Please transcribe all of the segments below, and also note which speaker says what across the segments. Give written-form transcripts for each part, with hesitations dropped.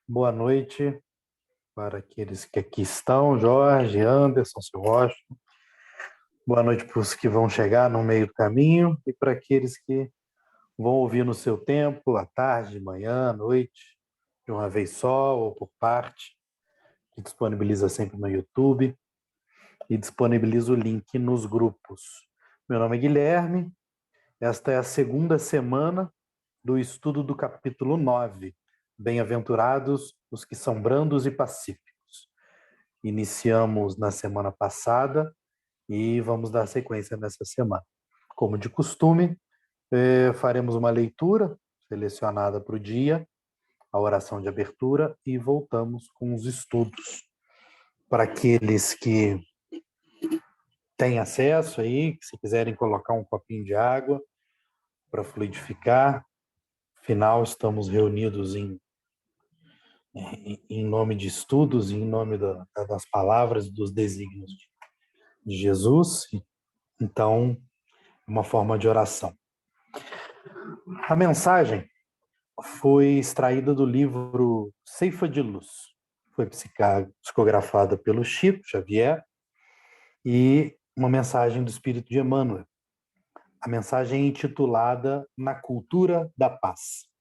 Speaker 1: Boa noite para aqueles que aqui estão, Jorge, Anderson, seu Washington. Boa noite para os que vão chegar no meio do caminho e para aqueles que vão ouvir no seu tempo, à tarde, manhã, à noite, de uma vez só ou por parte, que disponibiliza sempre no YouTube e disponibiliza o link nos grupos. Meu nome é Guilherme, esta é a segunda semana do estudo do capítulo 9. Bem-aventurados os que são brandos e pacíficos. Iniciamos na semana passada e vamos dar sequência nessa semana. Como de costume, faremos uma leitura selecionada para o dia, a oração de abertura e voltamos com os estudos. Para aqueles que têm acesso aí, que se quiserem colocar um copinho de água para fluidificar, afinal estamos reunidos em nome de estudos, em nome das palavras, dos desígnios de Jesus. Então, uma forma de oração. A mensagem foi extraída do livro Ceifa de Luz. Foi psicografada pelo Chico Xavier e uma mensagem do Espírito de Emmanuel. A mensagem é intitulada Na Cultura da Paz.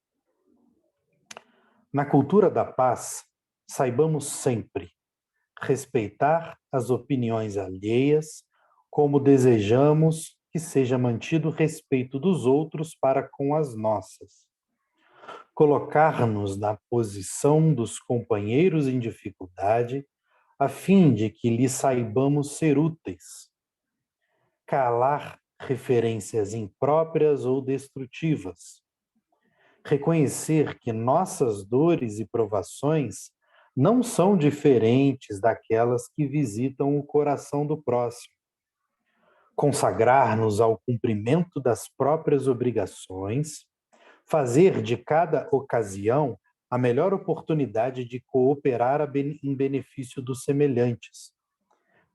Speaker 1: Na cultura da paz, saibamos sempre respeitar as opiniões alheias, como desejamos que seja mantido o respeito dos outros para com as nossas. Colocar-nos na posição dos companheiros em dificuldade, a fim de que lhes saibamos ser úteis. Calar referências impróprias ou destrutivas. Reconhecer que nossas dores e provações não são diferentes daquelas que visitam o coração do próximo. Consagrar-nos ao cumprimento das próprias obrigações, fazer de cada ocasião a melhor oportunidade de cooperar em benefício dos semelhantes,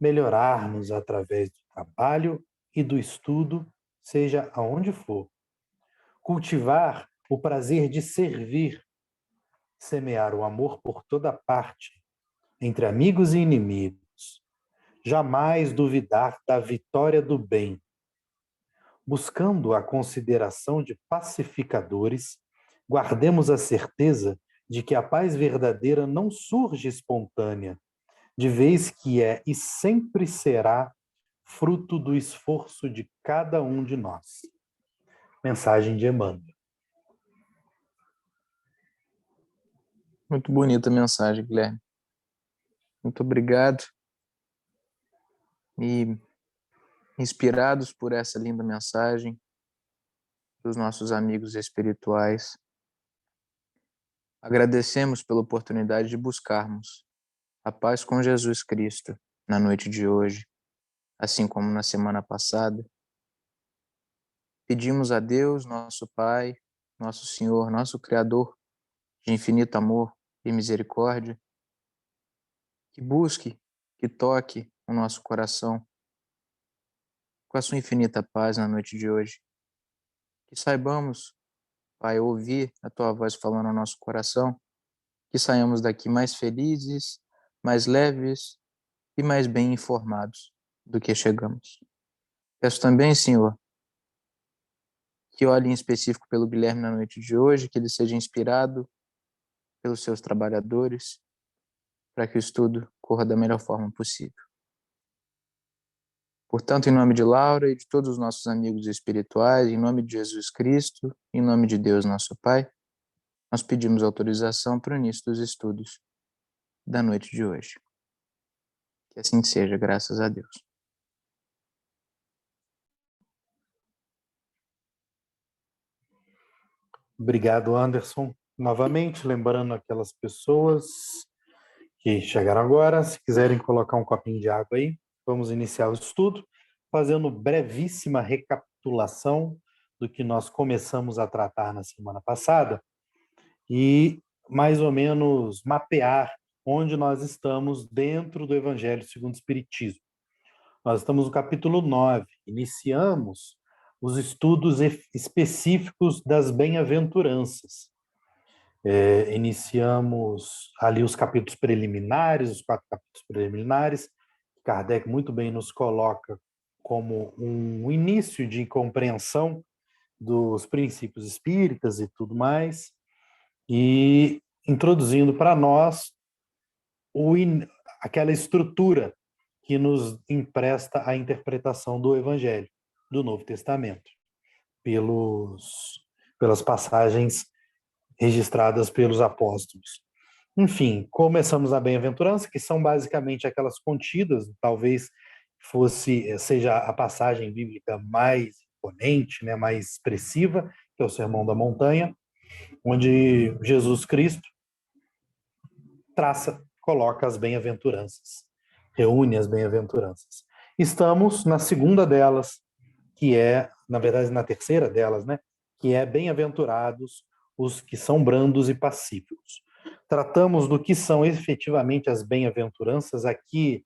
Speaker 1: melhorar-nos através do trabalho e do estudo, seja aonde for, cultivar o prazer de servir, semear o amor por toda parte, entre amigos e inimigos, jamais duvidar da vitória do bem, buscando a consideração de pacificadores, guardemos a certeza de que a paz verdadeira não surge espontânea, de vez que é e sempre será fruto do esforço de cada um de nós. Mensagem de Emmanuel.
Speaker 2: Muito bonita a mensagem, Guilherme. Muito obrigado. E inspirados por essa linda mensagem dos nossos amigos espirituais, agradecemos pela oportunidade de buscarmos a paz com Jesus Cristo na noite de hoje, assim como na semana passada. Pedimos a Deus, nosso Pai, nosso Senhor, nosso Criador, de infinito amor e misericórdia, que busque, que toque o nosso coração com a sua infinita paz na noite de hoje. Que saibamos, Pai, ouvir a Tua voz falando ao nosso coração, que saiamos daqui mais felizes, mais leves e mais bem informados do que chegamos. Peço também, Senhor, que olhe em específico pelo Guilherme na noite de hoje, que ele seja inspirado pelos seus trabalhadores, para que o estudo corra da melhor forma possível. Portanto, em nome de Laura e de todos os nossos amigos espirituais, em nome de Jesus Cristo, em nome de Deus, nosso Pai, nós pedimos autorização para o início dos estudos da noite de hoje. Que assim seja, graças a Deus.
Speaker 1: Obrigado, Anderson. Novamente, lembrando aquelas pessoas que chegaram agora, se quiserem colocar um copinho de água aí, vamos iniciar o estudo, fazendo brevíssima recapitulação do que nós começamos a tratar na semana passada e mais ou menos mapear onde nós estamos dentro do Evangelho segundo o Espiritismo. Nós estamos no capítulo 9, iniciamos os estudos específicos das bem-aventuranças. Iniciamos ali os capítulos preliminares, os 4 capítulos preliminares. Kardec muito bem nos coloca como um início de compreensão dos princípios espíritas e tudo mais, e introduzindo para nós aquela estrutura que nos empresta a interpretação do Evangelho, do Novo Testamento, pelas passagens registradas pelos apóstolos. Enfim, começamos a bem-aventurança, que são basicamente aquelas contidas, talvez seja a passagem bíblica mais imponente, né, mais expressiva, que é o Sermão da Montanha, onde Jesus Cristo coloca as bem-aventuranças, reúne as bem-aventuranças. Estamos na segunda delas, que é, na verdade, na terceira delas, né, que é bem-aventurados os que são brandos e pacíficos. Tratamos do que são efetivamente as bem-aventuranças, aqui,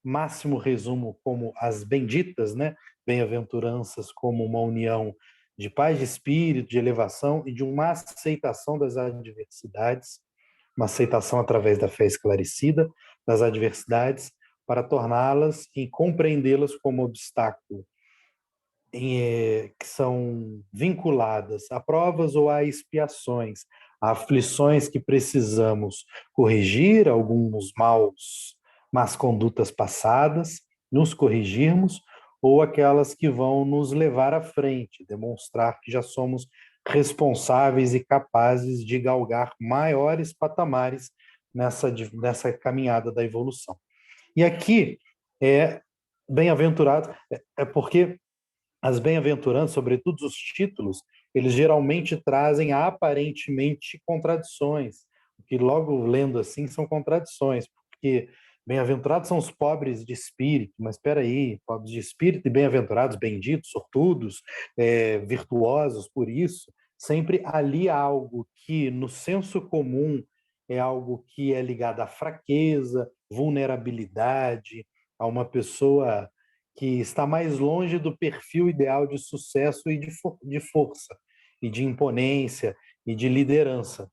Speaker 1: máximo resumo como as benditas, né? Bem-aventuranças como uma união de paz de espírito, de elevação e de uma aceitação das adversidades, uma aceitação através da fé esclarecida das adversidades, para torná-las e compreendê-las como obstáculo, que são vinculadas a provas ou a expiações, a aflições que precisamos corrigir, alguns más condutas passadas, nos corrigirmos, ou aquelas que vão nos levar à frente, demonstrar que já somos responsáveis e capazes de galgar maiores patamares nessa caminhada da evolução. E aqui é bem-aventurado, porque as bem-aventuranças, sobretudo os títulos, eles geralmente trazem aparentemente contradições, o que logo lendo assim são contradições, porque bem-aventurados são os pobres de espírito, mas espera aí, pobres de espírito e bem-aventurados, benditos, sortudos, virtuosos, por isso, sempre ali há algo que no senso comum é algo que é ligado à fraqueza, vulnerabilidade, a uma pessoa que está mais longe do perfil ideal de sucesso e de força, e de imponência, e de liderança.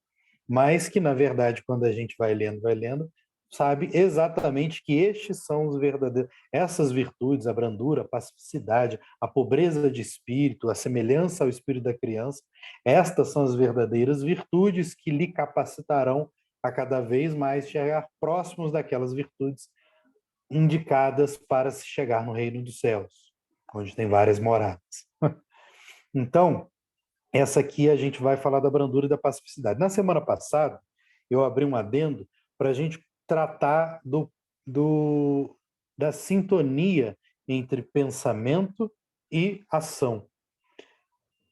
Speaker 1: Mas que, na verdade, quando a gente vai lendo, sabe exatamente que estes são os verdadeiros, essas virtudes, a brandura, a pacificidade, a pobreza de espírito, a semelhança ao espírito da criança, estas são as verdadeiras virtudes que lhe capacitarão a cada vez mais chegar próximos daquelas virtudes indicadas para se chegar no reino dos céus, onde tem várias moradas. Então, essa aqui a gente vai falar da brandura e da pacificidade. Na semana passada, eu abri um adendo para a gente tratar da sintonia entre pensamento e ação.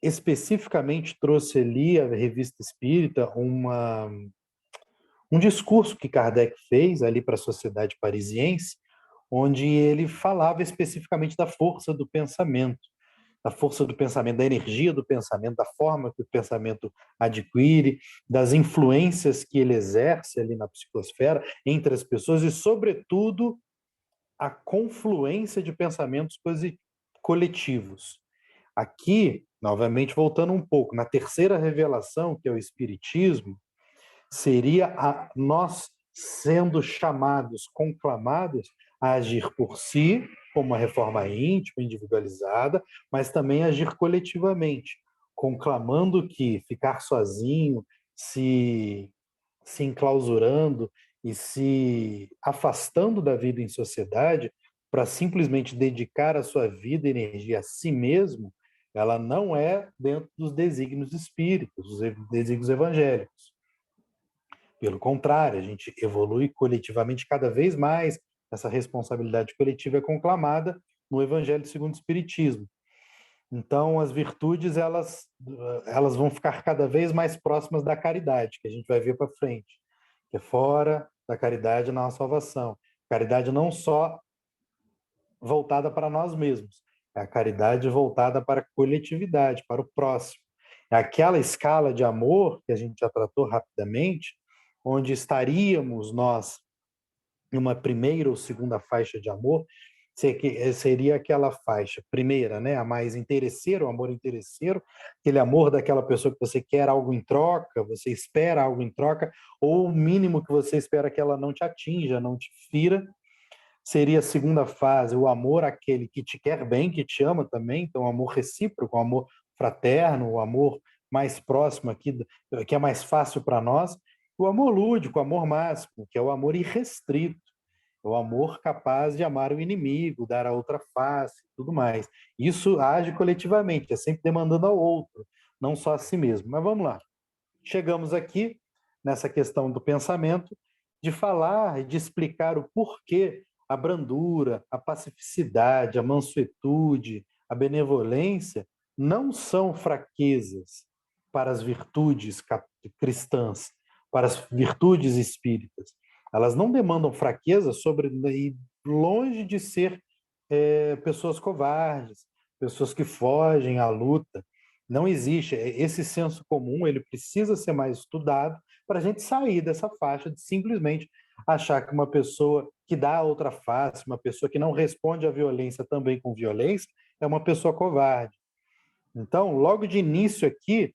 Speaker 1: Especificamente, trouxe ali a Revista Espírita um discurso que Kardec fez ali para a sociedade parisiense, onde ele falava especificamente da força do pensamento, da energia do pensamento, da forma que o pensamento adquire, das influências que ele exerce ali na psicosfera, entre as pessoas e, sobretudo, a confluência de pensamentos coletivos. Aqui, novamente, voltando um pouco, na terceira revelação, que é o Espiritismo, seria nós sendo chamados, conclamados a agir por si, como uma reforma íntima, individualizada, mas também agir coletivamente, conclamando que ficar sozinho, se enclausurando e se afastando da vida em sociedade para simplesmente dedicar a sua vida e energia a si mesmo, ela não é dentro dos desígnios espíritos, dos desígnios evangélicos. Pelo contrário, a gente evolui coletivamente cada vez mais, essa responsabilidade coletiva é conclamada no Evangelho segundo o Espiritismo. Então, as virtudes, elas vão ficar cada vez mais próximas da caridade, que a gente vai ver para frente, que é fora da caridade na salvação. Caridade não só voltada para nós mesmos, é a caridade voltada para a coletividade, para o próximo. É aquela escala de amor que a gente já tratou rapidamente, onde estaríamos nós em uma primeira ou segunda faixa de amor, seria aquela faixa primeira, né? A mais interesseiro, o amor interesseiro, aquele amor daquela pessoa que você quer algo em troca, você espera algo em troca, ou o mínimo que você espera que ela não te atinja, não te fira. Seria a segunda fase, o amor àquele que te quer bem, que te ama também, então o amor recíproco, o amor fraterno, o amor mais próximo aqui, que é mais fácil para nós. O amor lúdico, o amor máximo, que é o amor irrestrito, o amor capaz de amar o inimigo, dar a outra face, tudo mais. Isso age coletivamente, é sempre demandando ao outro, não só a si mesmo. Mas vamos lá. Chegamos aqui nessa questão do pensamento, de falar e de explicar o porquê a brandura, a pacificidade, a mansuetude, a benevolência não são fraquezas para as virtudes cristãs, para as virtudes espíritas. Elas não demandam fraqueza sobre e longe de ser pessoas covardes, pessoas que fogem à luta. Não existe. Esse senso comum, ele precisa ser mais estudado para a gente sair dessa faixa de simplesmente achar que uma pessoa que dá a outra face, uma pessoa que não responde à violência também com violência, é uma pessoa covarde. Então, logo de início aqui,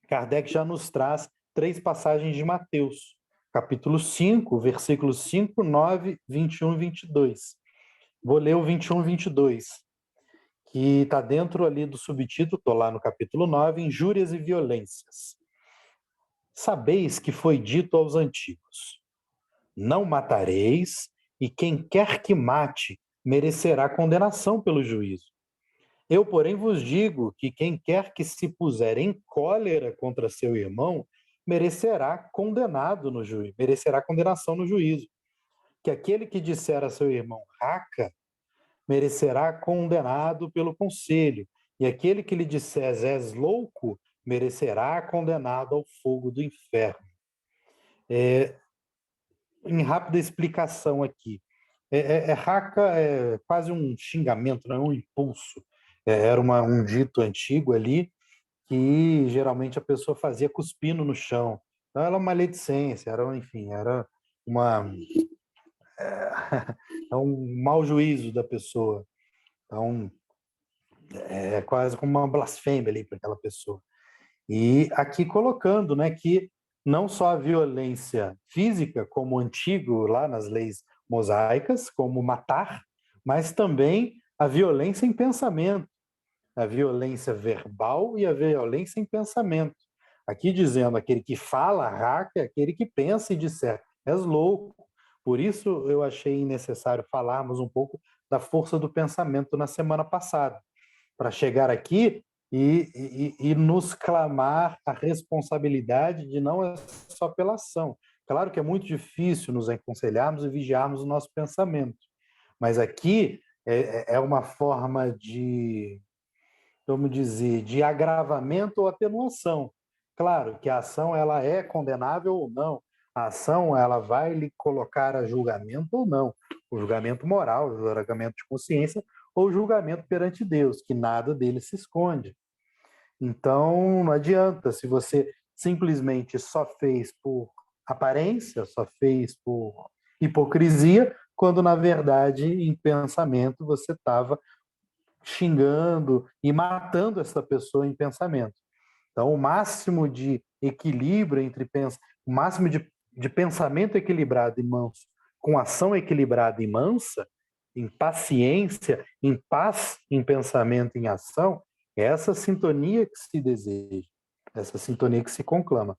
Speaker 1: Kardec já nos traz 3 passagens de Mateus, capítulo 5, versículos 5, 9, 21 e 22. Vou ler o 21 e 22, que está dentro ali do subtítulo, estou lá no capítulo 9, Injúrias e Violências. Sabeis que foi dito aos antigos: não matareis, e quem quer que mate merecerá condenação pelo juízo. Eu, porém, vos digo que quem quer que se puser em cólera contra seu irmão merecerá condenado no juízo, merecerá condenação no juízo. Que aquele que disser a seu irmão raca merecerá condenado pelo conselho, e aquele que lhe disser és louco merecerá condenado ao fogo do inferno. Em rápida explicação aqui, raca é quase um xingamento, não é um impulso. Era um dito antigo ali que geralmente a pessoa fazia cuspindo no chão. Então, era uma maledicência, enfim, era uma, é um mau juízo da pessoa. Então, é quase como uma blasfêmia ali para aquela pessoa. E aqui colocando, né, que não só a violência física, como antigo lá nas leis mosaicas, como matar, mas também a violência em pensamento, a violência verbal e a violência em pensamento. Aqui dizendo, aquele que fala raca é aquele que pensa e disser, és louco. Por isso eu achei necessário falarmos um pouco da força do pensamento na semana passada, para chegar aqui e nos clamar a responsabilidade de não é só pela ação. Claro que é muito difícil nos aconselharmos e vigiarmos o nosso pensamento, mas aqui é uma forma de, vamos dizer, de agravamento ou atenuação. Claro que a ação ela é condenável ou não, a ação ela vai lhe colocar a julgamento ou não, o julgamento moral, o julgamento de consciência ou o julgamento perante Deus, que nada dele se esconde. Então, não adianta, se você simplesmente só fez por aparência, só fez por hipocrisia, quando na verdade, em pensamento, você estava xingando e matando essa pessoa em pensamento. Então, o máximo de equilíbrio o máximo de pensamento equilibrado e manso, com ação equilibrada e mansa, em paciência, em paz, em pensamento, em ação, é essa sintonia que se deseja, essa sintonia que se conclama.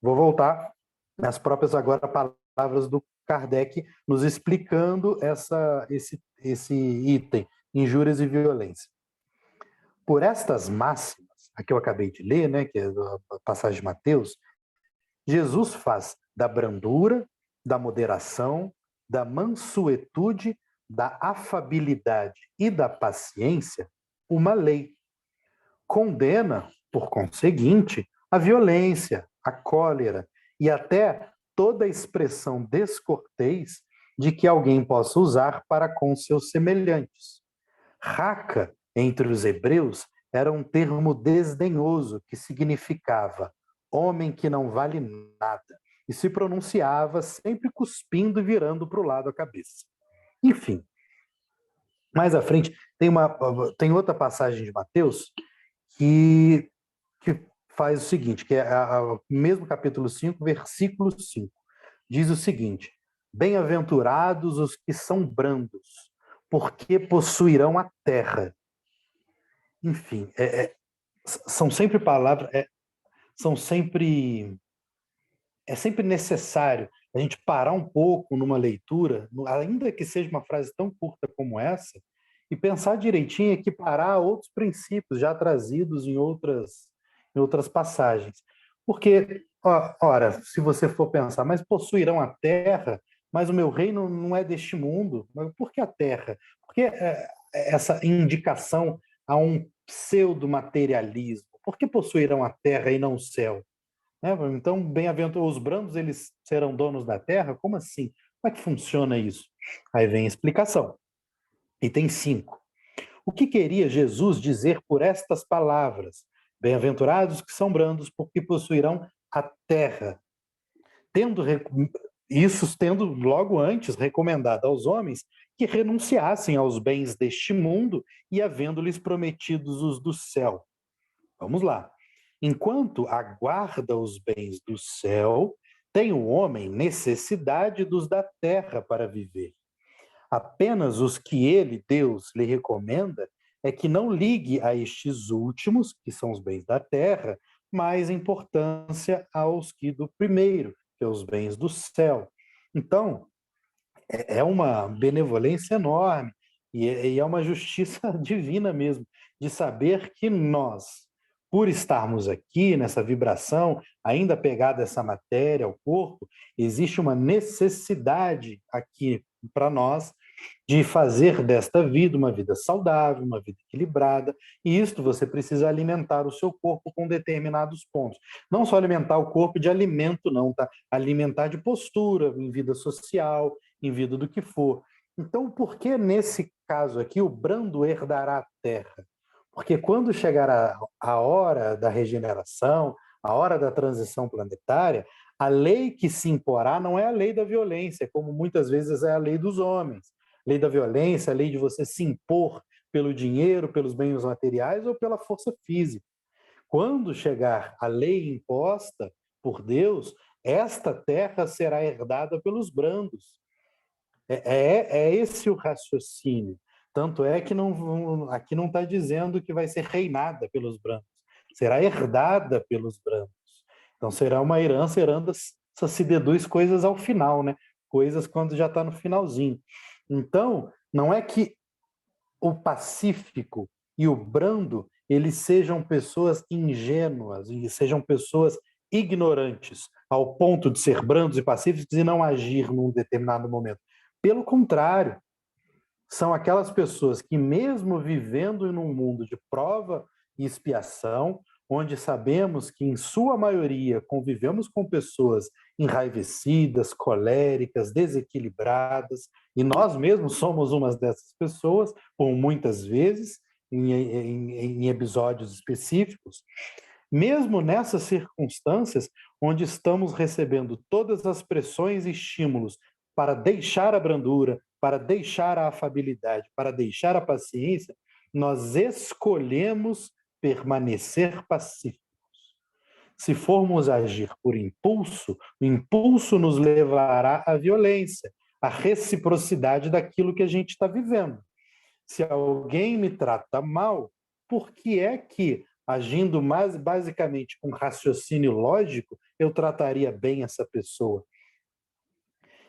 Speaker 1: Vou voltar nas próprias agora palavras do Kardec, nos explicando esse item, injúrias e violência. Por estas máximas, a que eu acabei de ler, né, que é a passagem de Mateus, Jesus faz da brandura, da moderação, da mansuetude, da afabilidade e da paciência uma lei. Condena, por conseguinte, a violência, a cólera e até toda expressão descortês de que alguém possa usar para com seus semelhantes. Raca, entre os hebreus, era um termo desdenhoso que significava homem que não vale nada e se pronunciava sempre cuspindo e virando para o lado a cabeça. Enfim, Mais à frente, tem outra passagem de Mateus que faz o seguinte, que é o mesmo capítulo 5, versículo 5. Diz o seguinte: bem-aventurados os que são brandos, porque possuirão a terra. Enfim, são sempre palavras, são sempre é sempre necessário a gente parar um pouco numa leitura, ainda que seja uma frase tão curta como essa, e pensar direitinho e equiparar outros princípios já trazidos em outras passagens. Porque, ora, se você for pensar, mas possuirão a terra, mas o meu reino não é deste mundo. Mas por que a terra? Por que essa indicação a um pseudo-materialismo? Por que possuirão a terra e não o céu? Então, bem-aventurados os brandos, eles serão donos da terra? Como assim? Como é que funciona isso? Aí vem a explicação. Item 5. O que queria Jesus dizer por estas palavras? Bem-aventurados que são brandos, porque possuirão a terra. Tendo logo antes recomendado aos homens que renunciassem aos bens deste mundo e havendo-lhes prometidos os do céu. Vamos lá. Enquanto aguarda os bens do céu, tem o homem necessidade dos da terra para viver. Apenas os que ele, Deus, lhe recomenda é que não ligue a estes últimos, que são os bens da terra, mais importância aos que do primeiro, que é os bens do céu. Então, é uma benevolência enorme e é uma justiça divina mesmo, de saber que nós, por estarmos aqui nessa vibração, ainda pegada a essa matéria, ao corpo, existe uma necessidade aqui para nós de fazer desta vida uma vida saudável, uma vida equilibrada, e isto você precisa alimentar o seu corpo com determinados pontos. Não só alimentar o corpo de alimento, não, tá? Alimentar de postura, em vida social, em vida do que for. Então, por que nesse caso aqui o brando herdará a terra? Porque quando chegar a hora da regeneração, a hora da transição planetária, a lei que se imporá não é a lei da violência, como muitas vezes é a lei dos homens. Lei da violência, a lei de você se impor pelo dinheiro, pelos bens materiais ou pela força física. Quando chegar a lei imposta por Deus, esta terra será herdada pelos brandos. É esse o raciocínio. Tanto é que aqui não está dizendo que vai ser reinada pelos brancos, será herdada pelos brancos. Então será uma herança, só se deduz coisas ao final, né? Coisas quando já está no finalzinho. Então, não é que o pacífico e o brando eles sejam pessoas ingênuas e sejam pessoas ignorantes ao ponto de ser brandos e pacíficos e não agir num determinado momento. Pelo contrário, são aquelas pessoas que, mesmo vivendo em um mundo de prova e expiação, onde sabemos que, em sua maioria, convivemos com pessoas enraivecidas, coléricas, desequilibradas, e nós mesmos somos umas dessas pessoas, por muitas vezes, em episódios específicos, mesmo nessas circunstâncias, onde estamos recebendo todas as pressões e estímulos para deixar a brandura, para deixar a afabilidade, para deixar a paciência, nós escolhemos permanecer pacíficos. Se formos agir por impulso, o impulso nos levará à violência, à reciprocidade daquilo que a gente está vivendo. Se alguém me trata mal, por que é que, agindo mais basicamente com raciocínio lógico, eu trataria bem essa pessoa?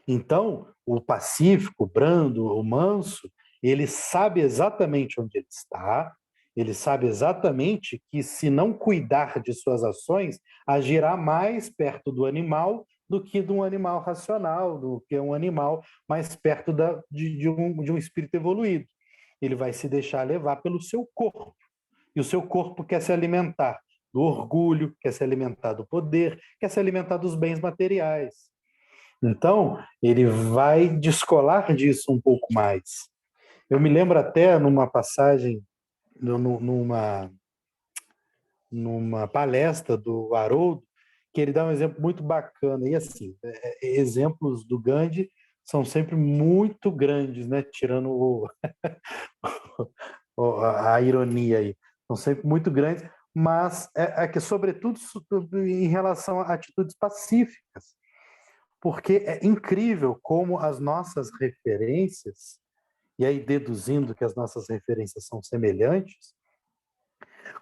Speaker 1: Então, o pacífico, o brando, o manso, ele sabe exatamente onde ele está, ele sabe exatamente que, se não cuidar de suas ações, agirá mais perto do animal do que de um animal racional, do que um animal mais perto de um espírito evoluído. Ele vai se deixar levar pelo seu corpo. E o seu corpo quer se alimentar do orgulho, quer se alimentar do poder, quer se alimentar dos bens materiais. Então, ele vai descolar disso um pouco mais. Eu me lembro até numa passagem, numa palestra do Haroldo, que ele dá um exemplo muito bacana. E assim, exemplos do Gandhi são sempre muito grandes, né? Tirando a ironia aí. São sempre muito grandes, mas é que, sobretudo, em relação a atitudes pacíficas. Porque é incrível como as nossas referências, e aí deduzindo que as nossas referências são semelhantes,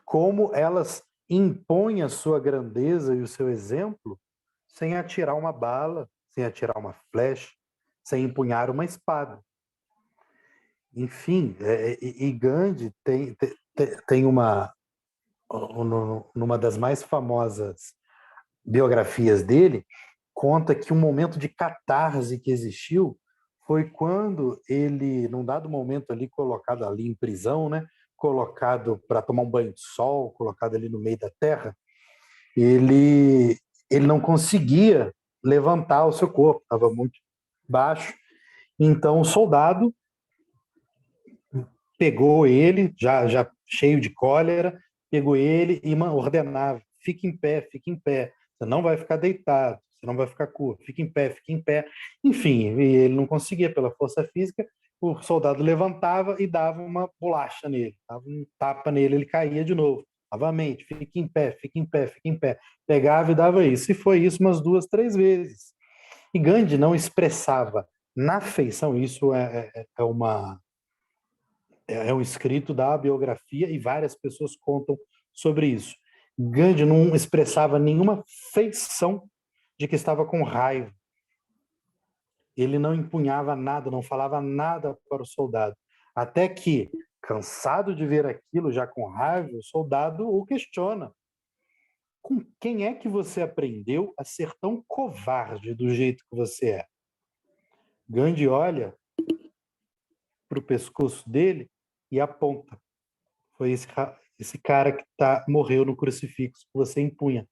Speaker 1: como elas impõem a sua grandeza e o seu exemplo sem atirar uma bala, sem atirar uma flecha, sem empunhar uma espada. Enfim, e Gandhi tem numa das mais famosas biografias dele, conta que um momento de catarse que existiu foi quando ele, num dado momento ali, colocado ali em prisão, né, colocado para tomar um banho de sol, colocado ali no meio da terra, ele, ele não conseguia levantar o seu corpo, estava muito baixo. Então o soldado pegou ele, já cheio de cólera, pegou ele e ordenava: fique em pé, fique em pé, você não vai ficar deitado, você não vai ficar curto, fique em pé, fique em pé. Enfim, ele não conseguia pela força física, o soldado levantava e dava uma bolacha nele, dava um tapa nele, ele caía de novo. Novamente, fique em pé, fique em pé, fique em pé. Pegava e dava isso. E foi isso umas 2, 3 vezes. E Gandhi não expressava na feição, isso é um escrito da biografia e várias pessoas contam sobre isso. Gandhi não expressava nenhuma feição de que estava com raiva. Ele não empunhava nada, não falava nada para o soldado. Até que, cansado de ver aquilo, já com raiva, o soldado o questiona: com quem é que você aprendeu a ser tão covarde do jeito que você é? Gandhi olha para o pescoço dele e aponta: foi esse cara que morreu no crucifixo que você empunha.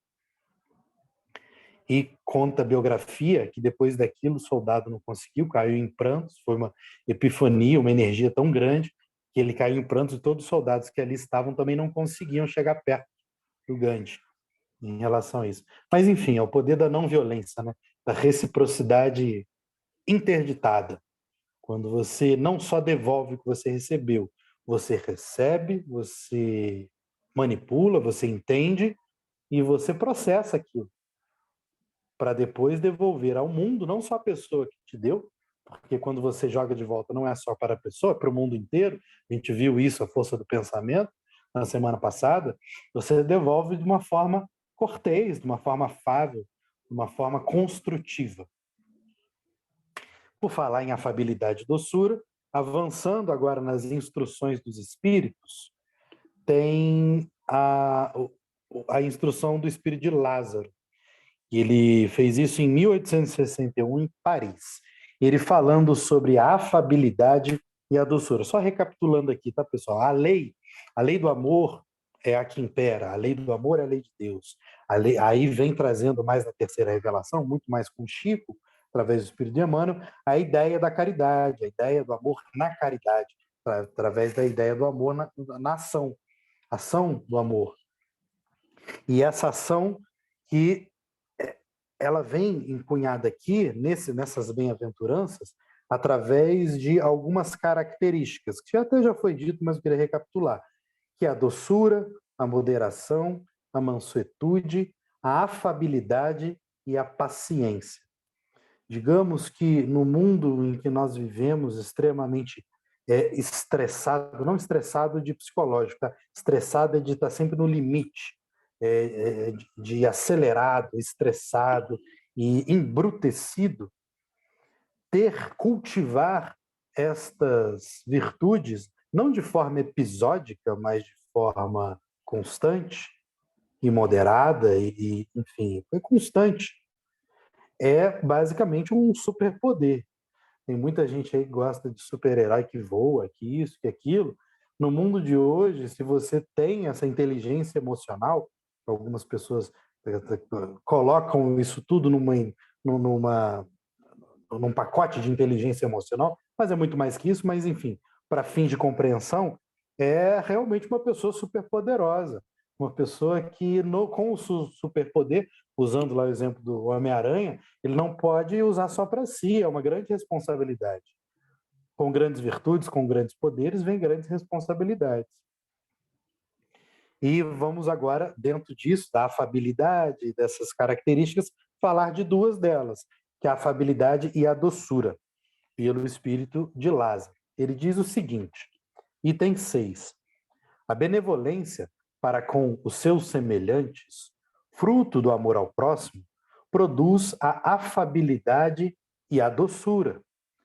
Speaker 1: E conta a biografia que depois daquilo o soldado não conseguiu, caiu em prantos, foi uma epifania, uma energia tão grande que ele caiu em prantos e todos os soldados que ali estavam também não conseguiam chegar perto do Gandhi em relação a isso. Mas enfim, é o poder da não violência, né? Da reciprocidade interditada. Quando você não só devolve o que você recebeu, você recebe, você manipula, você entende e você processa aquilo para depois devolver ao mundo, não só a pessoa que te deu, porque quando você joga de volta não é só para a pessoa, é para o mundo inteiro. A gente viu isso, a força do pensamento, na semana passada. Você devolve de uma forma cortês, de uma forma afável, de uma forma construtiva. Por falar em afabilidade e doçura, avançando agora nas instruções dos espíritos, tem a instrução do espírito de Lázaro. Ele fez isso em 1861 em Paris. Ele falando sobre a afabilidade e a doçura. Só recapitulando aqui, tá, pessoal? A lei do amor é a que impera, a lei do amor é a lei de Deus. Aí vem trazendo mais na terceira revelação, muito mais com Chico, através do Espírito de Emmanuel, a ideia da caridade, a ideia do amor na caridade, através da ideia do amor na ação do amor. E essa ação que ela vem empunhada aqui, nessas bem-aventuranças, através de algumas características, que até já foi dito, mas eu queria recapitular, que é a doçura, a moderação, a mansuetude, a afabilidade e a paciência. Digamos que no mundo em que nós vivemos, extremamente estressado, não estressado de psicológico, tá? Estressado é de estar sempre no limite, de acelerado, estressado e embrutecido, cultivar estas virtudes, não de forma episódica, mas de forma constante e moderada, enfim, foi constante, é basicamente um superpoder. Tem muita gente aí que gosta de super-herói que voa, que isso, que aquilo. No mundo de hoje, se você tem essa inteligência emocional, algumas pessoas colocam isso tudo num pacote de inteligência emocional, mas é muito mais que isso, mas enfim, para fins de compreensão, é realmente uma pessoa super poderosa. Uma pessoa que, com o superpoder, usando lá o exemplo do Homem-Aranha, ele não pode usar só para si, é uma grande responsabilidade. Com grandes virtudes, com grandes poderes, vem grandes responsabilidades. E vamos agora, dentro disso, da afabilidade, dessas características, falar de duas delas, que é a afabilidade e a doçura, pelo espírito de Lázaro. Ele diz o seguinte, item 6. A benevolência para com os seus semelhantes, fruto do amor ao próximo, produz a afabilidade e a doçura,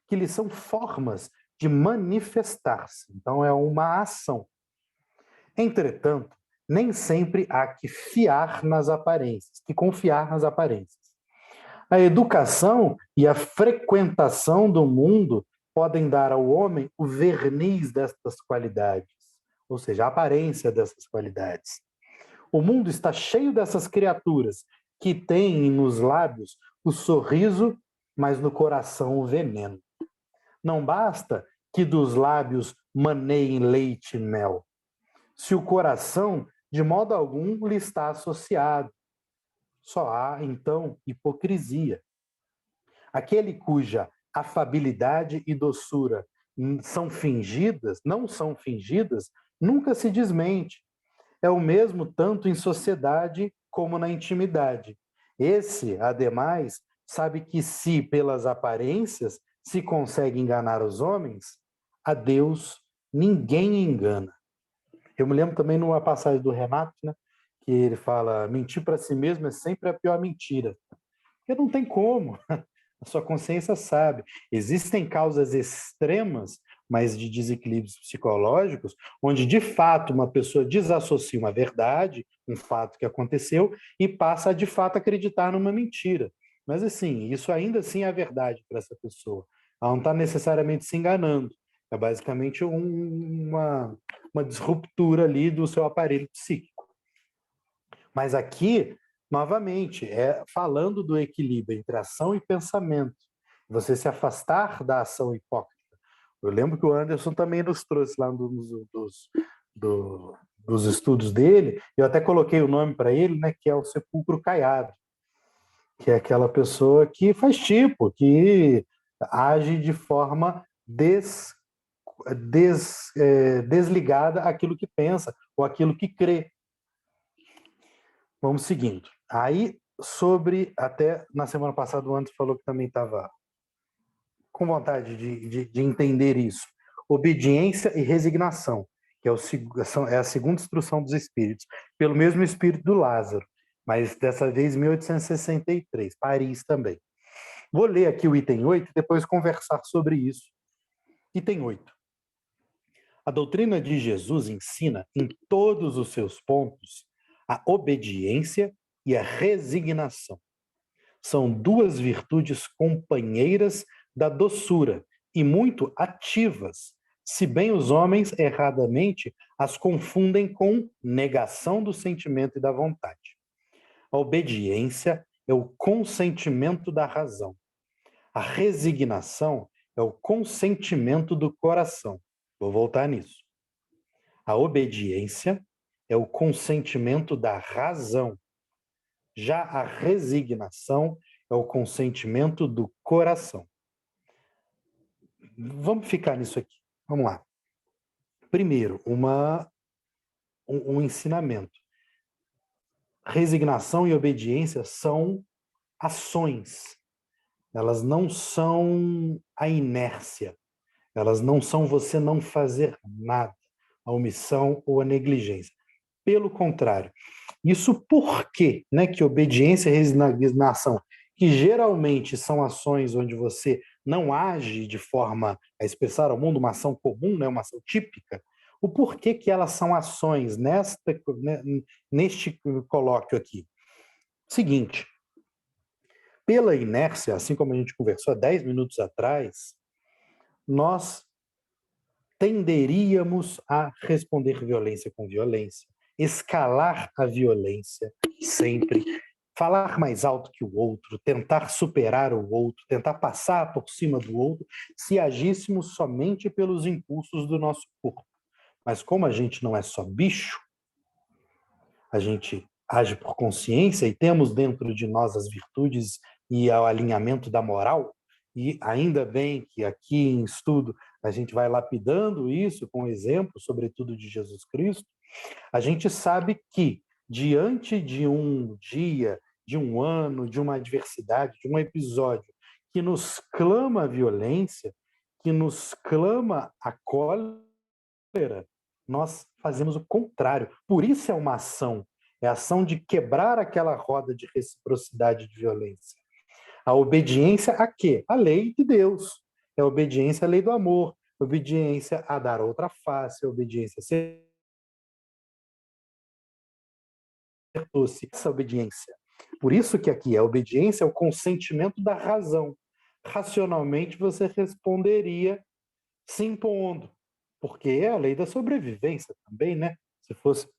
Speaker 1: que lhe são formas de manifestar-se. Então, é uma ação. Entretanto, nem sempre há que fiar nas aparências, que confiar nas aparências. A educação e a frequentação do mundo podem dar ao homem o verniz destas qualidades, ou seja, a aparência dessas qualidades. O mundo está cheio dessas criaturas que têm nos lábios o sorriso, mas no coração o veneno. Não basta que dos lábios maneiem leite e mel, se o coração de modo algum lhe está associado. Só há, então, hipocrisia. Aquele cuja afabilidade e doçura são fingidas, não são fingidas, nunca se desmente. É o mesmo tanto em sociedade como na intimidade. Esse, ademais, sabe que se pelas aparências se consegue enganar os homens, a Deus ninguém engana. Eu me lembro também numa passagem do Renato, né, que ele fala: mentir para si mesmo é sempre a pior mentira. Porque não tem como. A sua consciência sabe. Existem causas extremas, mas de desequilíbrios psicológicos, onde de fato uma pessoa desassocia uma verdade, um fato que aconteceu, e passa a de fato acreditar numa mentira. Mas assim, isso ainda assim é a verdade para essa pessoa. Ela não está necessariamente se enganando. É basicamente uma disruptura ali do seu aparelho psíquico. Mas aqui, novamente, é falando do equilíbrio entre ação e pensamento. Você se afastar da ação hipócrita. Eu lembro que o Anderson também nos trouxe lá dos estudos dele, eu até coloquei o nome para ele, né, que é o sepulcro caiado, que é aquela pessoa que faz tipo, que age de forma desligada àquilo que pensa ou àquilo que crê. Vamos seguindo. Aí, até na semana passada o Anderson falou que também estava com vontade de entender isso. Obediência e resignação, que é a segunda instrução dos Espíritos, pelo mesmo Espírito do Lázaro, mas dessa vez 1863, Paris também. Vou ler aqui o item 8 e depois conversar sobre isso. Item 8. A doutrina de Jesus ensina, em todos os seus pontos, a obediência e a resignação. São duas virtudes companheiras da doçura e muito ativas, se bem os homens erradamente as confundem com negação do sentimento e da vontade. A obediência é o consentimento da razão. A resignação é o consentimento do coração. Vou voltar nisso. A obediência é o consentimento da razão. Já a resignação é o consentimento do coração. Vamos ficar nisso aqui. Vamos lá. Primeiro, um ensinamento. Resignação e obediência são ações. Elas não são a inércia. Elas não são você não fazer nada, a omissão ou a negligência. Pelo contrário. Isso porque, né, que obediência e resignação, que geralmente são ações onde você não age de forma a expressar ao mundo uma ação comum, né, uma ação típica, o porquê que elas são ações neste colóquio aqui? Seguinte, pela inércia, assim como a gente conversou há 10 minutos atrás, nós tenderíamos a responder violência com violência, escalar a violência sempre, falar mais alto que o outro, tentar superar o outro, tentar passar por cima do outro, se agíssemos somente pelos impulsos do nosso corpo. Mas como a gente não é só bicho, a gente age por consciência e temos dentro de nós as virtudes e o alinhamento da moral, e ainda bem que aqui em estudo a gente vai lapidando isso com exemplo, sobretudo de Jesus Cristo, a gente sabe que diante de um dia, de um ano, de uma adversidade, de um episódio que nos clama a violência, que nos clama a cólera, nós fazemos o contrário. Por isso é uma ação. É a ação de quebrar aquela roda de reciprocidade de violência. A obediência a quê? A lei de Deus. É a obediência à lei do amor, obediência a dar outra face, a obediência a ser doce. Essa obediência. Por isso que aqui a obediência é o consentimento da razão. Racionalmente você responderia se impondo, porque é a lei da sobrevivência também, né? Se fosse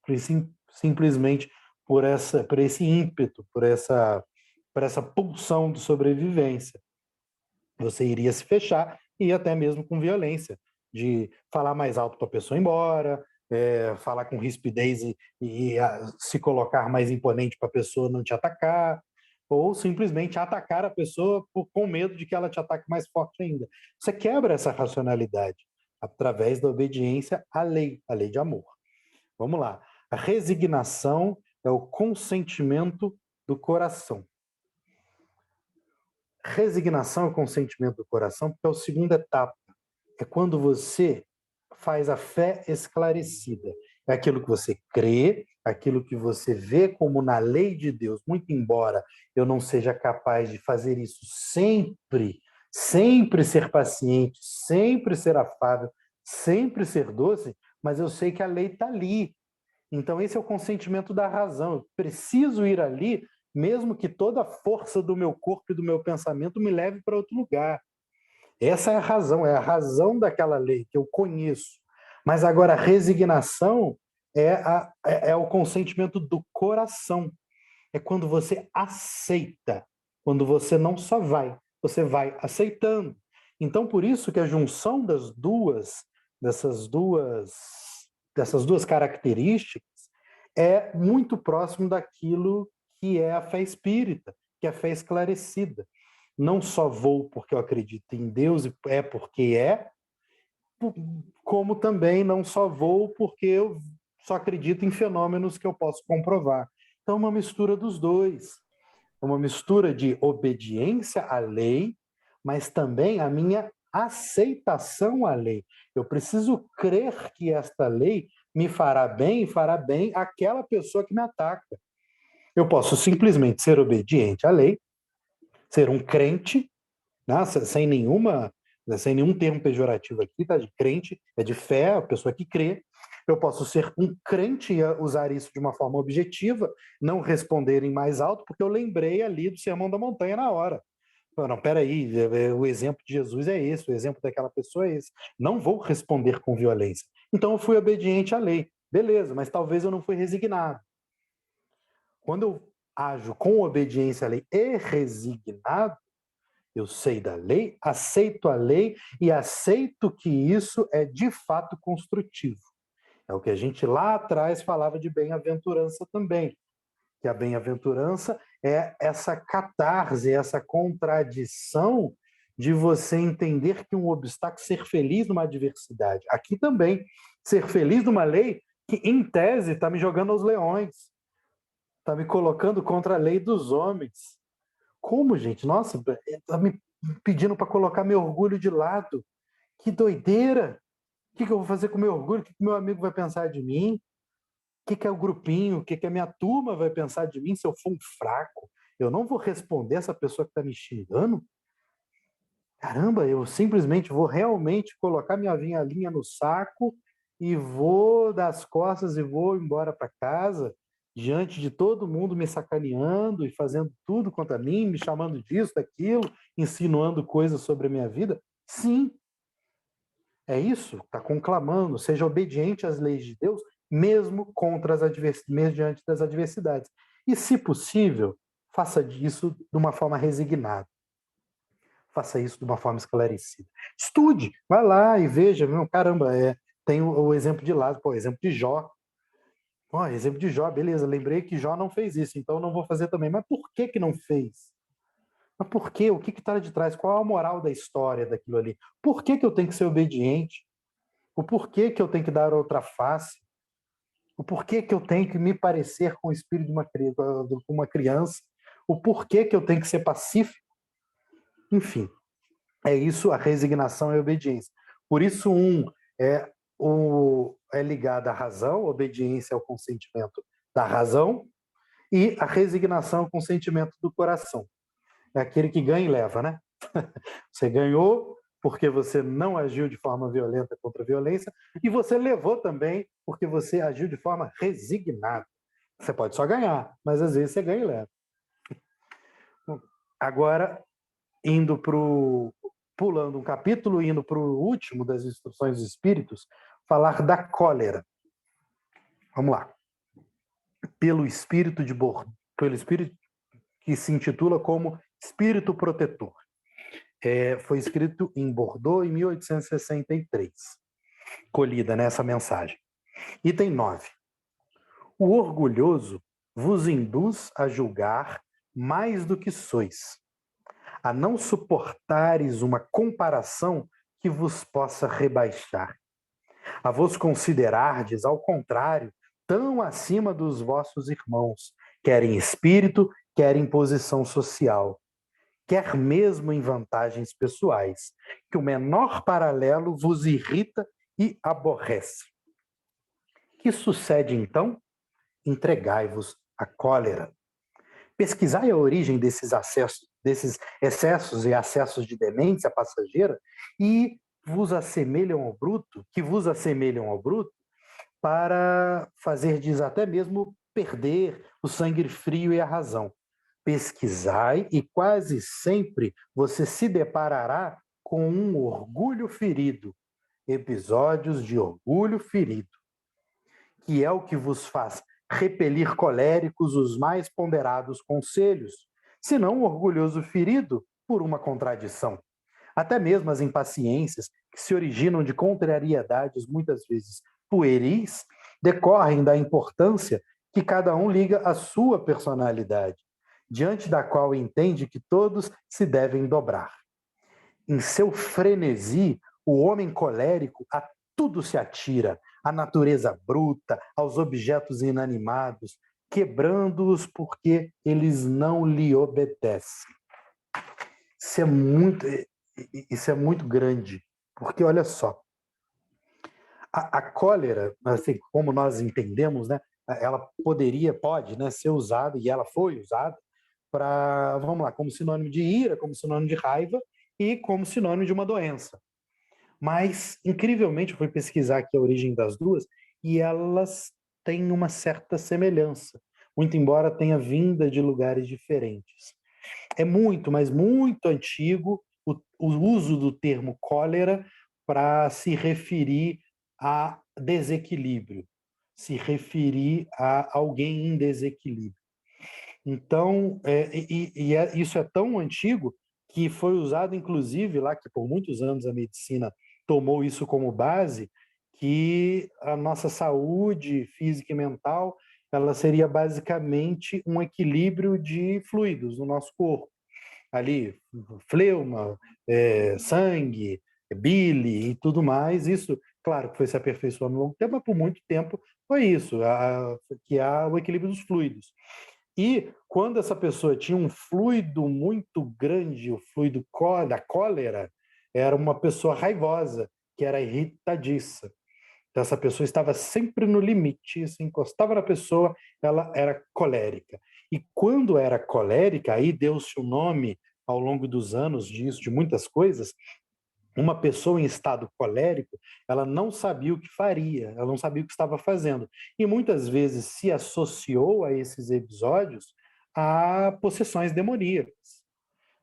Speaker 1: simplesmente por esse ímpeto, por essa pulsão de sobrevivência, você iria se fechar e até mesmo com violência, de falar mais alto para a pessoa ir embora, falar com rispidez e se colocar mais imponente para a pessoa não te atacar, ou simplesmente atacar a pessoa com medo de que ela te ataque mais forte ainda. Você quebra essa racionalidade através da obediência à lei de amor. Vamos lá. A resignação é o consentimento do coração. Resignação é o consentimento do coração, porque é a segunda etapa. É quando você faz a fé esclarecida. É aquilo que você crê, aquilo que você vê como na lei de Deus, muito embora eu não seja capaz de fazer isso sempre, sempre ser paciente, sempre ser afável, sempre ser doce, mas eu sei que a lei está ali. Então esse é o consentimento da razão. Eu preciso ir ali, mesmo que toda a força do meu corpo e do meu pensamento me leve para outro lugar. Essa é a razão daquela lei que eu conheço. Mas agora a resignação é o consentimento do coração. É quando você aceita, quando você não só vai, você vai aceitando. Então, por isso que a junção dessas duas características é muito próximo daquilo que é a fé espírita, que é a fé esclarecida. Não só vou porque eu acredito em Deus e é porque é, como também não só vou porque eu só acredito em fenômenos que eu posso comprovar. Então, é uma mistura dos dois. É uma mistura de obediência à lei, mas também a minha aceitação à lei. Eu preciso crer que esta lei me fará bem e fará bem àquela pessoa que me ataca. Eu posso simplesmente ser obediente à lei, ser um crente, né, sem nenhum termo pejorativo aqui, tá? De crente, é de fé, a pessoa que crê. Eu posso ser um crente e usar isso de uma forma objetiva, não responder em mais alto, porque eu lembrei ali do Sermão da Montanha na hora. Não, peraí, o exemplo de Jesus é esse, o exemplo daquela pessoa é esse. Não vou responder com violência. Então eu fui obediente à lei. Beleza, mas talvez eu não fui resignado. Quando eu ajo com obediência à lei e resignado, eu sei da lei, aceito a lei e aceito que isso é de fato construtivo. É o que a gente lá atrás falava de bem-aventurança também, que a bem-aventurança é essa catarse, essa contradição de você entender que um obstáculo, ser feliz numa adversidade. Aqui também, ser feliz numa lei que, em tese, está me jogando aos leões, está me colocando contra a lei dos homens. Como, gente? Nossa, está me pedindo para colocar meu orgulho de lado. Que doideira! O que eu vou fazer com meu orgulho? O que meu amigo vai pensar de mim? O que é o grupinho? O que a minha turma vai pensar de mim se eu for um fraco? Eu não vou responder essa pessoa que está me xingando? Caramba, eu simplesmente vou realmente colocar minha linha no saco e vou dar as costas e vou embora para casa, diante de todo mundo me sacaneando e fazendo tudo contra mim, me chamando disso, daquilo, insinuando coisas sobre a minha vida? Sim, é isso, está conclamando, seja obediente às leis de Deus, mesmo mesmo diante das adversidades. E, se possível, faça disso de uma forma resignada. Faça isso de uma forma esclarecida. Estude, vai lá e veja, meu, caramba, tem o exemplo de Lázaro, o exemplo de Jó. Ó, exemplo de Jó, beleza, lembrei que Jó não fez isso, então não vou fazer também. Mas por que que não fez? Mas por quê? O que está de trás? Qual é a moral da história daquilo ali? Por que que eu tenho que ser obediente? O porquê que eu tenho que dar outra face? O porquê que eu tenho que me parecer com o espírito de uma criança? O porquê que eu tenho que ser pacífico? Enfim, é isso, a resignação e a obediência. Por isso, é ligado à razão, a obediência ao consentimento da razão, e a resignação ao consentimento do coração. É aquele que ganha e leva, né? Você ganhou porque você não agiu de forma violenta contra a violência, e você levou também porque você agiu de forma resignada. Você pode só ganhar, mas às vezes você ganha e leva. Agora, pulando um capítulo, indo para o último das instruções dos espíritos, falar da cólera. Vamos lá. Pelo espírito que se intitula como Espírito Protetor. Foi escrito em Bordeaux em 1863. Colhida nessa mensagem. Item 9. O orgulhoso vos induz a julgar mais do que sois, a não suportares uma comparação que vos possa rebaixar, a vos considerardes, ao contrário, tão acima dos vossos irmãos, quer em espírito, quer em posição social, quer mesmo em vantagens pessoais, que o menor paralelo vos irrita e aborrece. Que sucede então? Entregai-vos à cólera. Pesquisai a origem desses excessos e acessos de demência passageira e que vos assemelham ao bruto, para fazer até mesmo perder o sangue frio e a razão. Pesquisai e quase sempre você se deparará com um orgulho ferido, episódios de orgulho ferido, que é o que vos faz repelir coléricos os mais ponderados conselhos, senão o orgulhoso ferido por uma contradição. Até mesmo as impaciências, que se originam de contrariedades muitas vezes pueris, decorrem da importância que cada um liga à sua personalidade, diante da qual entende que todos se devem dobrar. Em seu frenesi, o homem colérico a tudo se atira, à natureza bruta, aos objetos inanimados, quebrando-os porque eles não lhe obedecem. Isso é muito grande, porque olha só, a cólera, assim, como nós entendemos, né, ela pode, né, ser usada, e ela foi usada, vamos lá, como sinônimo de ira, como sinônimo de raiva e como sinônimo de uma doença. Mas, incrivelmente, eu fui pesquisar aqui a origem das duas e elas têm uma certa semelhança, muito embora tenha vinda de lugares diferentes. É muito, mas muito antigo o uso do termo cólera para se referir a desequilíbrio, se referir a alguém em desequilíbrio. Então, isso é tão antigo que foi usado, inclusive, lá que por muitos anos a medicina tomou isso como base, que a nossa saúde física e mental ela seria basicamente um equilíbrio de fluidos no nosso corpo. Ali, fleuma, sangue, bile e tudo mais. Isso, claro, que foi se aperfeiçoando ao longo do tempo, mas por muito tempo foi isso, que há o equilíbrio dos fluidos. E quando essa pessoa tinha um fluido muito grande, o fluido da cólera, era uma pessoa raivosa, que era irritadiça. Então, essa pessoa estava sempre no limite, se encostava na pessoa, ela era colérica. E quando era colérica, aí deu-se o nome, ao longo dos anos, disso, de muitas coisas. Uma pessoa em estado colérico, ela não sabia o que faria, ela não sabia o que estava fazendo. E muitas vezes se associou a esses episódios a possessões demoníacas.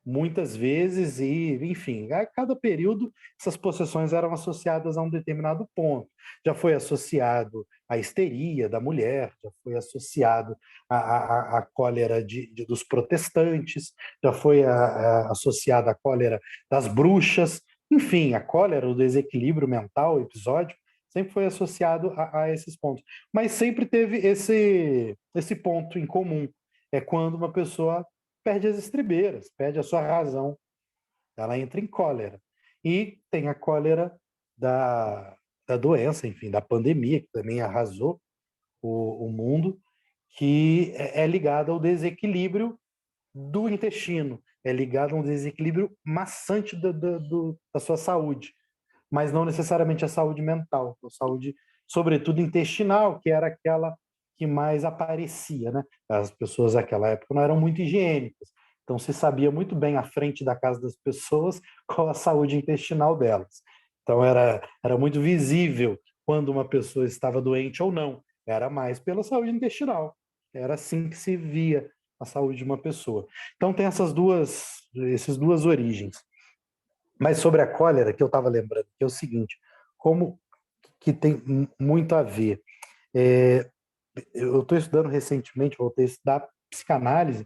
Speaker 1: Muitas vezes, enfim, a cada período, essas possessões eram associadas a um determinado ponto. Já foi associado à histeria da mulher, já foi associado à cólera dos protestantes, já foi associado à cólera das bruxas. Enfim, a cólera, o desequilíbrio mental, o episódio, sempre foi associado a esses pontos. Mas sempre teve esse ponto em comum. É quando uma pessoa perde as estribeiras, perde a sua razão, ela entra em cólera. E tem a cólera da doença, enfim, da pandemia, que também arrasou o mundo, que é ligada ao desequilíbrio do intestino, é ligado a um desequilíbrio maçante da sua saúde, mas não necessariamente a saúde mental, a saúde, sobretudo intestinal, que era aquela que mais aparecia, né? As pessoas naquela época não eram muito higiênicas, então se sabia muito bem à frente da casa das pessoas qual a saúde intestinal delas. Então era muito visível quando uma pessoa estava doente ou não, era mais pela saúde intestinal. Era assim que se via a saúde de uma pessoa. Então tem essas duas origens. Mas sobre a cólera, que eu estava lembrando, que é o seguinte, como que tem muito a ver. É, eu estou estudando recentemente, voltei a estudar psicanálise,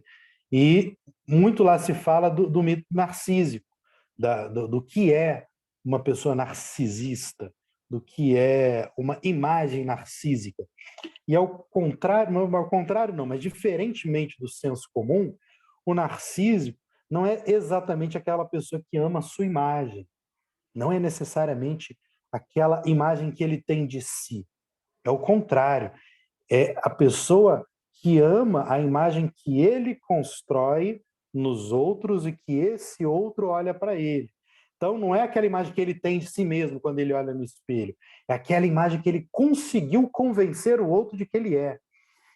Speaker 1: e muito lá se fala do mito narcísico, do que é uma pessoa narcisista, do que é uma imagem narcísica. E ao contrário não, mas diferentemente do senso comum, o narciso não é exatamente aquela pessoa que ama a sua imagem, não é necessariamente aquela imagem que ele tem de si. É o contrário, é a pessoa que ama a imagem que ele constrói nos outros e que esse outro olha para ele. Então, não é aquela imagem que ele tem de si mesmo quando ele olha no espelho, é aquela imagem que ele conseguiu convencer o outro de que ele é.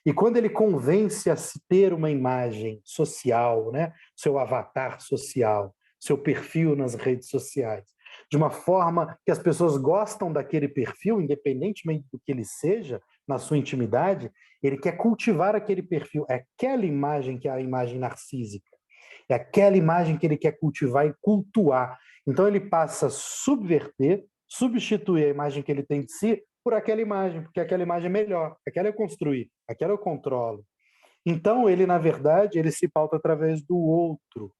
Speaker 1: E quando ele convence a se ter uma imagem social, né, seu avatar social, seu perfil nas redes sociais, de uma forma que as pessoas gostam daquele perfil, independentemente do que ele seja, na sua intimidade, ele quer cultivar aquele perfil. É aquela imagem que é a imagem narcísica. É aquela imagem que ele quer cultivar e cultuar. Então ele passa a subverter, substituir a imagem que ele tem de si por aquela imagem, porque aquela imagem é melhor, aquela eu construí, aquela eu controlo. Então ele, na verdade, ele se pauta através do outro.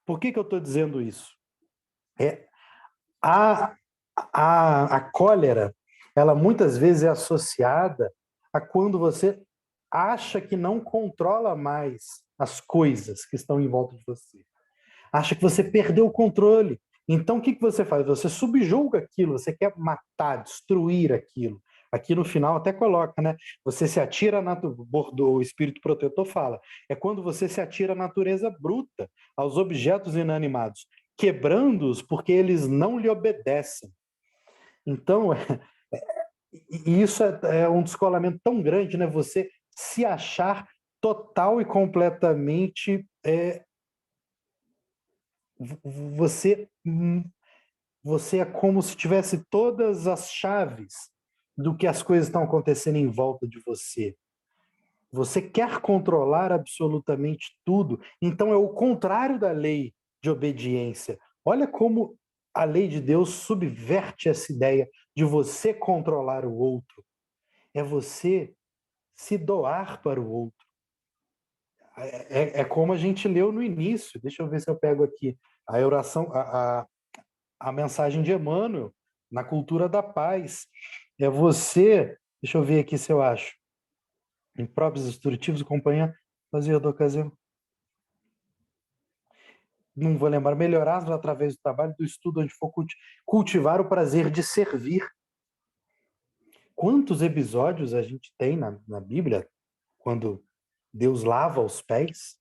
Speaker 1: Por que eu estou dizendo isso? É, a, a cólera, ela muitas vezes é associada a quando você acha que não controla mais as coisas que estão em volta de você. Acha que você perdeu o controle. Então, o que você faz? Você subjuga aquilo, você quer matar, destruir aquilo. Aqui no final até coloca, né? Você se atira na o espírito protetor fala, é quando você se atira à natureza bruta, aos objetos inanimados, quebrando-os porque eles não lhe obedecem. Então, isso é um descolamento tão grande, né? Você se achar total e completamente você você é como se tivesse todas as chaves do que as coisas estão acontecendo em volta de você. Você quer controlar absolutamente tudo, então é o contrário da lei de obediência. Olha como a lei de Deus subverte essa ideia de você controlar o outro. É você se doar para o outro. É como a gente leu no início. Deixa eu ver se eu pego aqui a oração, a mensagem de Emmanuel na cultura da paz. É você, deixa eu ver aqui se eu acho, em próprios instrutivos, acompanhar, fazer da ocasião. Não vou lembrar, melhorar através do trabalho, do estudo, onde for cultivar o prazer de servir. Quantos episódios a gente tem na Bíblia quando Deus lava os pés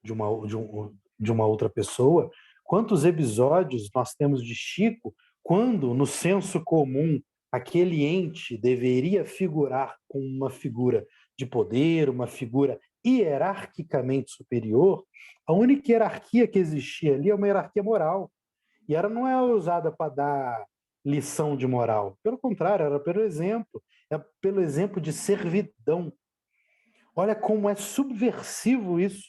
Speaker 1: de uma outra pessoa? Quantos episódios nós temos de Chico quando, no senso comum, aquele ente deveria figurar com uma figura de poder, uma figura hierarquicamente superior? A única hierarquia que existia ali é uma hierarquia moral. E ela não é usada para dar lição de moral. Pelo contrário, era pelo exemplo. É pelo exemplo de servidão. Olha como é subversivo isso.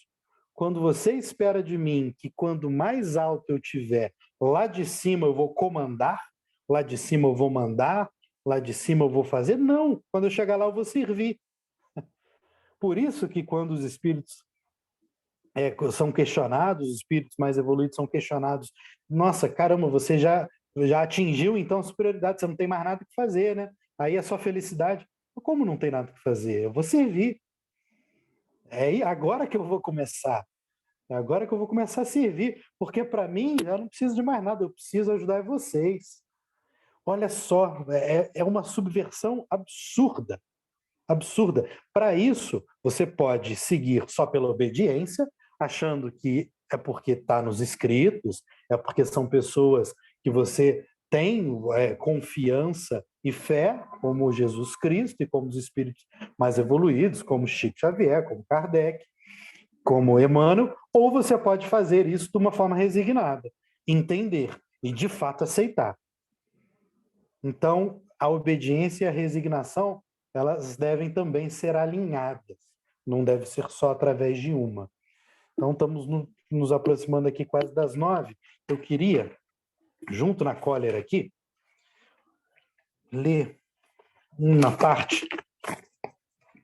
Speaker 1: Quando você espera de mim que quando mais alto eu tiver, lá de cima eu vou comandar, lá de cima eu vou mandar, lá de cima eu vou fazer. Não, quando eu chegar lá eu vou servir. Por isso que quando os espíritos são questionados, os espíritos mais evoluídos são questionados, nossa, caramba, você já já atingiu, então, a superioridade, você não tem mais nada que fazer, né? Aí é só felicidade. Como não tem nada que fazer? Eu vou servir. É agora que eu vou começar. É agora que eu vou começar a servir. Porque, para mim, eu não preciso de mais nada, eu preciso ajudar vocês. Olha só, é uma subversão absurda. Absurda. Para isso, você pode seguir só pela obediência, achando que é porque está nos escritos, é porque são pessoas que você tem confiança e fé, como Jesus Cristo e como os espíritos mais evoluídos, como Chico Xavier, como Kardec, como Emmanuel, ou você pode fazer isso de uma forma resignada, entender e de fato aceitar. Então, a obediência e a resignação, elas devem também ser alinhadas, não deve ser só através de uma. Então, estamos nos aproximando aqui quase das 9. Eu queria, junto na cólera aqui, ler uma parte,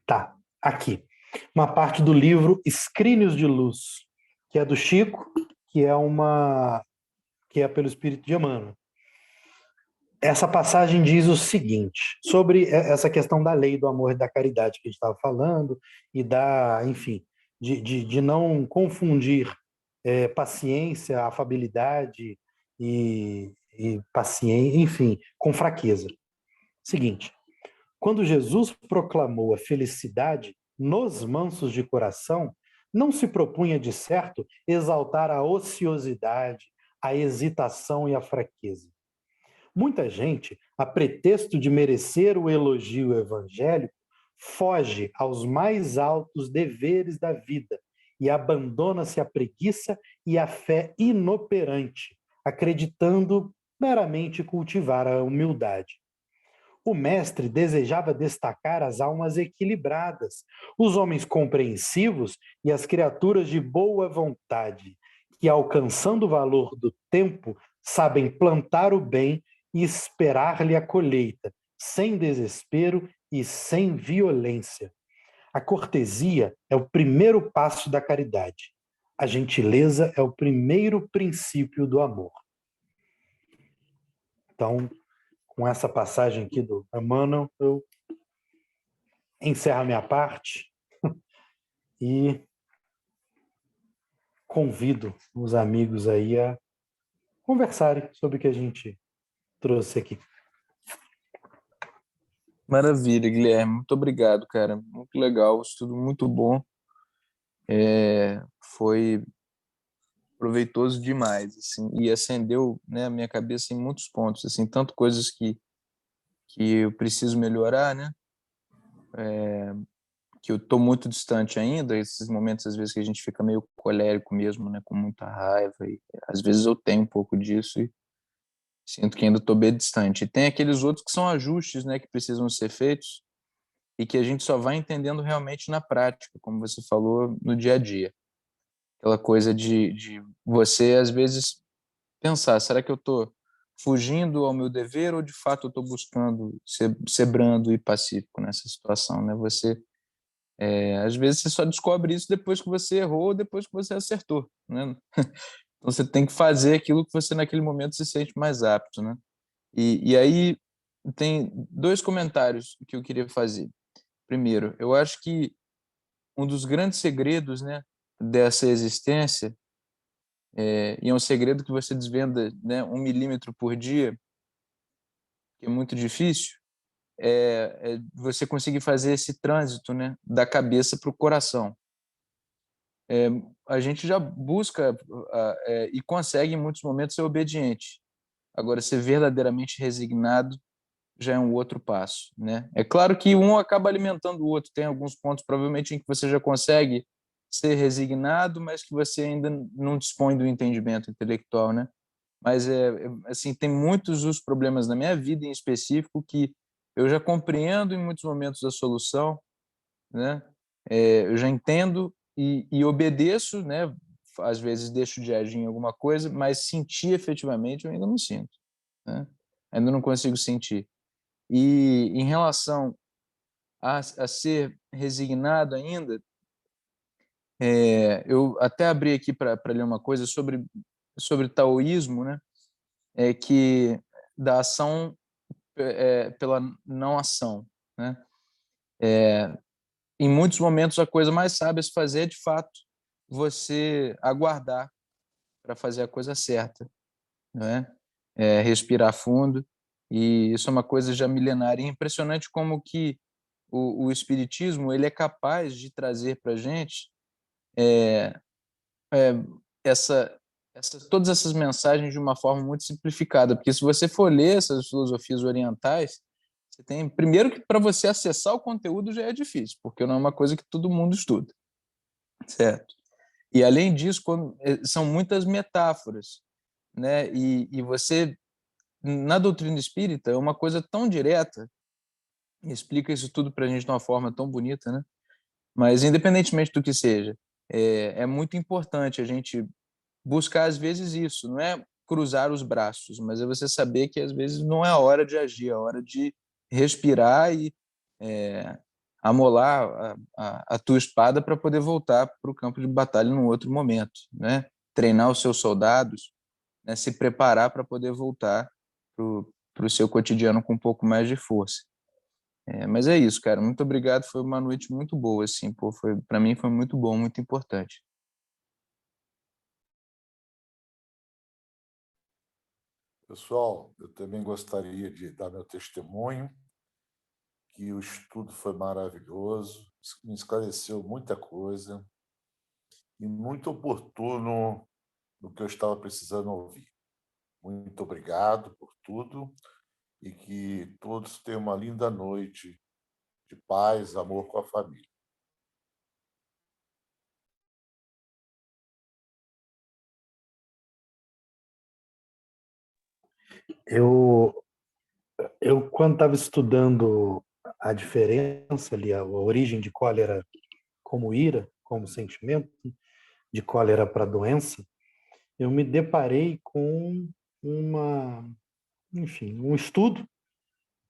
Speaker 1: tá, aqui, uma parte do livro Escrínios de Luz, que é do Chico, que é pelo Espírito de Emmanuel. Essa passagem diz o seguinte, sobre essa questão da lei do amor e da caridade que a gente estava falando, e enfim, de não confundir paciência, afabilidade e paciência, enfim, com fraqueza. Seguinte, quando Jesus proclamou a felicidade nos mansos de coração, não se propunha, de certo, exaltar a ociosidade, a hesitação e a fraqueza. Muita gente, a pretexto de merecer o elogio evangélico, foge aos mais altos deveres da vida e abandona-se à preguiça e à fé inoperante, acreditando meramente cultivar a humildade. O mestre desejava destacar as almas equilibradas, os homens compreensivos e as criaturas de boa vontade, que, alcançando o valor do tempo, sabem plantar o bem e esperar-lhe a colheita, sem desespero e sem violência. A cortesia é o primeiro passo da caridade. A gentileza é o primeiro princípio do amor. Então, com essa passagem aqui do Emmanuel, eu encerro a minha parte e convido os amigos aí a conversarem sobre o que a gente trouxe aqui.
Speaker 2: Maravilha, Guilherme. Muito obrigado, cara. Muito legal, estudo muito bom. Foi proveitoso demais, assim, e acendeu, né, a minha cabeça em muitos pontos, assim, tanto coisas que eu preciso melhorar, né, que eu estou muito distante ainda, esses momentos às vezes que a gente fica meio colérico mesmo, né, com muita raiva, e às vezes eu tenho um pouco disso e sinto que ainda estou bem distante. E tem aqueles outros que são ajustes, né, que precisam ser feitos e que a gente só vai entendendo realmente na prática, como você falou, no dia a dia. Aquela coisa de você, às vezes, pensar, será que eu estou fugindo ao meu dever ou de fato eu estou buscando ser brando e pacífico nessa situação, né? Às vezes você só descobre isso depois que você errou ou depois que você acertou, né? Então você tem que fazer aquilo que você naquele momento se sente mais apto, né? E aí tem dois comentários que eu queria fazer. Primeiro, eu acho que um dos grandes segredos, né, dessa existência, e é um segredo que você desvenda, né, 1 milímetro por dia, que é muito difícil, é você conseguir fazer esse trânsito, né, da cabeça para o coração. A gente já busca e consegue em muitos momentos ser obediente. Agora, ser verdadeiramente resignado já é um outro passo, né? É claro que um acaba alimentando o outro. Tem alguns pontos, provavelmente, em que você já consegue ser resignado, mas que você ainda não dispõe do entendimento intelectual, né? Mas assim, tem muitos os problemas na minha vida em específico que eu já compreendo em muitos momentos a solução, né? Eu já entendo e obedeço, né? Às vezes deixo de agir em alguma coisa, mas sentir efetivamente eu ainda não sinto, né? Ainda não consigo sentir. E em relação a ser resignado ainda, eu até abri aqui para ler uma coisa sobre taoísmo, né? que da ação pela não ação, né? Em muitos momentos, a coisa mais sábia a se fazer é, de fato, você aguardar para fazer a coisa certa, né? Respirar fundo, e isso é uma coisa já milenária. E é impressionante como que o Espiritismo ele é capaz de trazer para a gente é, essa, todas essas mensagens de uma forma muito simplificada, porque se você for ler essas filosofias orientais, você tem, primeiro que para você acessar o conteúdo já é difícil, porque não é uma coisa que todo mundo estuda, certo? E além disso, são muitas metáforas, né? E você, na doutrina espírita, é uma coisa tão direta, explica isso tudo para a gente de uma forma tão bonita, né? Mas independentemente do que seja, é muito importante a gente buscar às vezes isso, não é cruzar os braços, mas é você saber que às vezes não é a hora de agir, é a hora de respirar e é, amolar a tua espada para poder voltar para o campo de batalha num outro momento, né? Treinar os seus soldados, né? Se preparar para poder voltar para o seu cotidiano com um pouco mais de força. Mas é isso, cara. Muito obrigado. Foi uma noite muito boa, assim. Pô, para mim foi muito bom, muito importante.
Speaker 3: Pessoal, eu também gostaria de dar meu testemunho, que o estudo foi maravilhoso, me esclareceu muita coisa e muito oportuno no que eu estava precisando ouvir. Muito obrigado por tudo e que todos tenham uma linda noite de paz, amor com a família.
Speaker 1: Eu, quando estava estudando a diferença ali, a origem de cólera como ira, como sentimento, de cólera para doença, eu me deparei com um estudo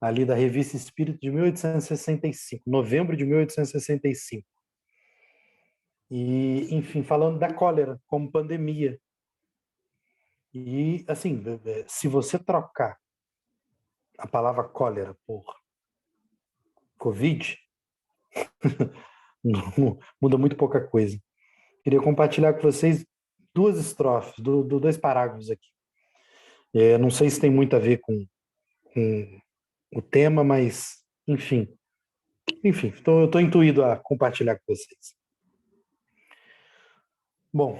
Speaker 1: ali da Revista Espírita de 1865, novembro de 1865. E, enfim, falando da cólera como pandemia. E, assim, se você trocar a palavra cólera por Covid, muda muito pouca coisa. Queria compartilhar com vocês duas estrofes, dois parágrafos aqui. Não sei se tem muito a ver com o tema, mas, enfim, estou intuído a compartilhar com vocês. Bom,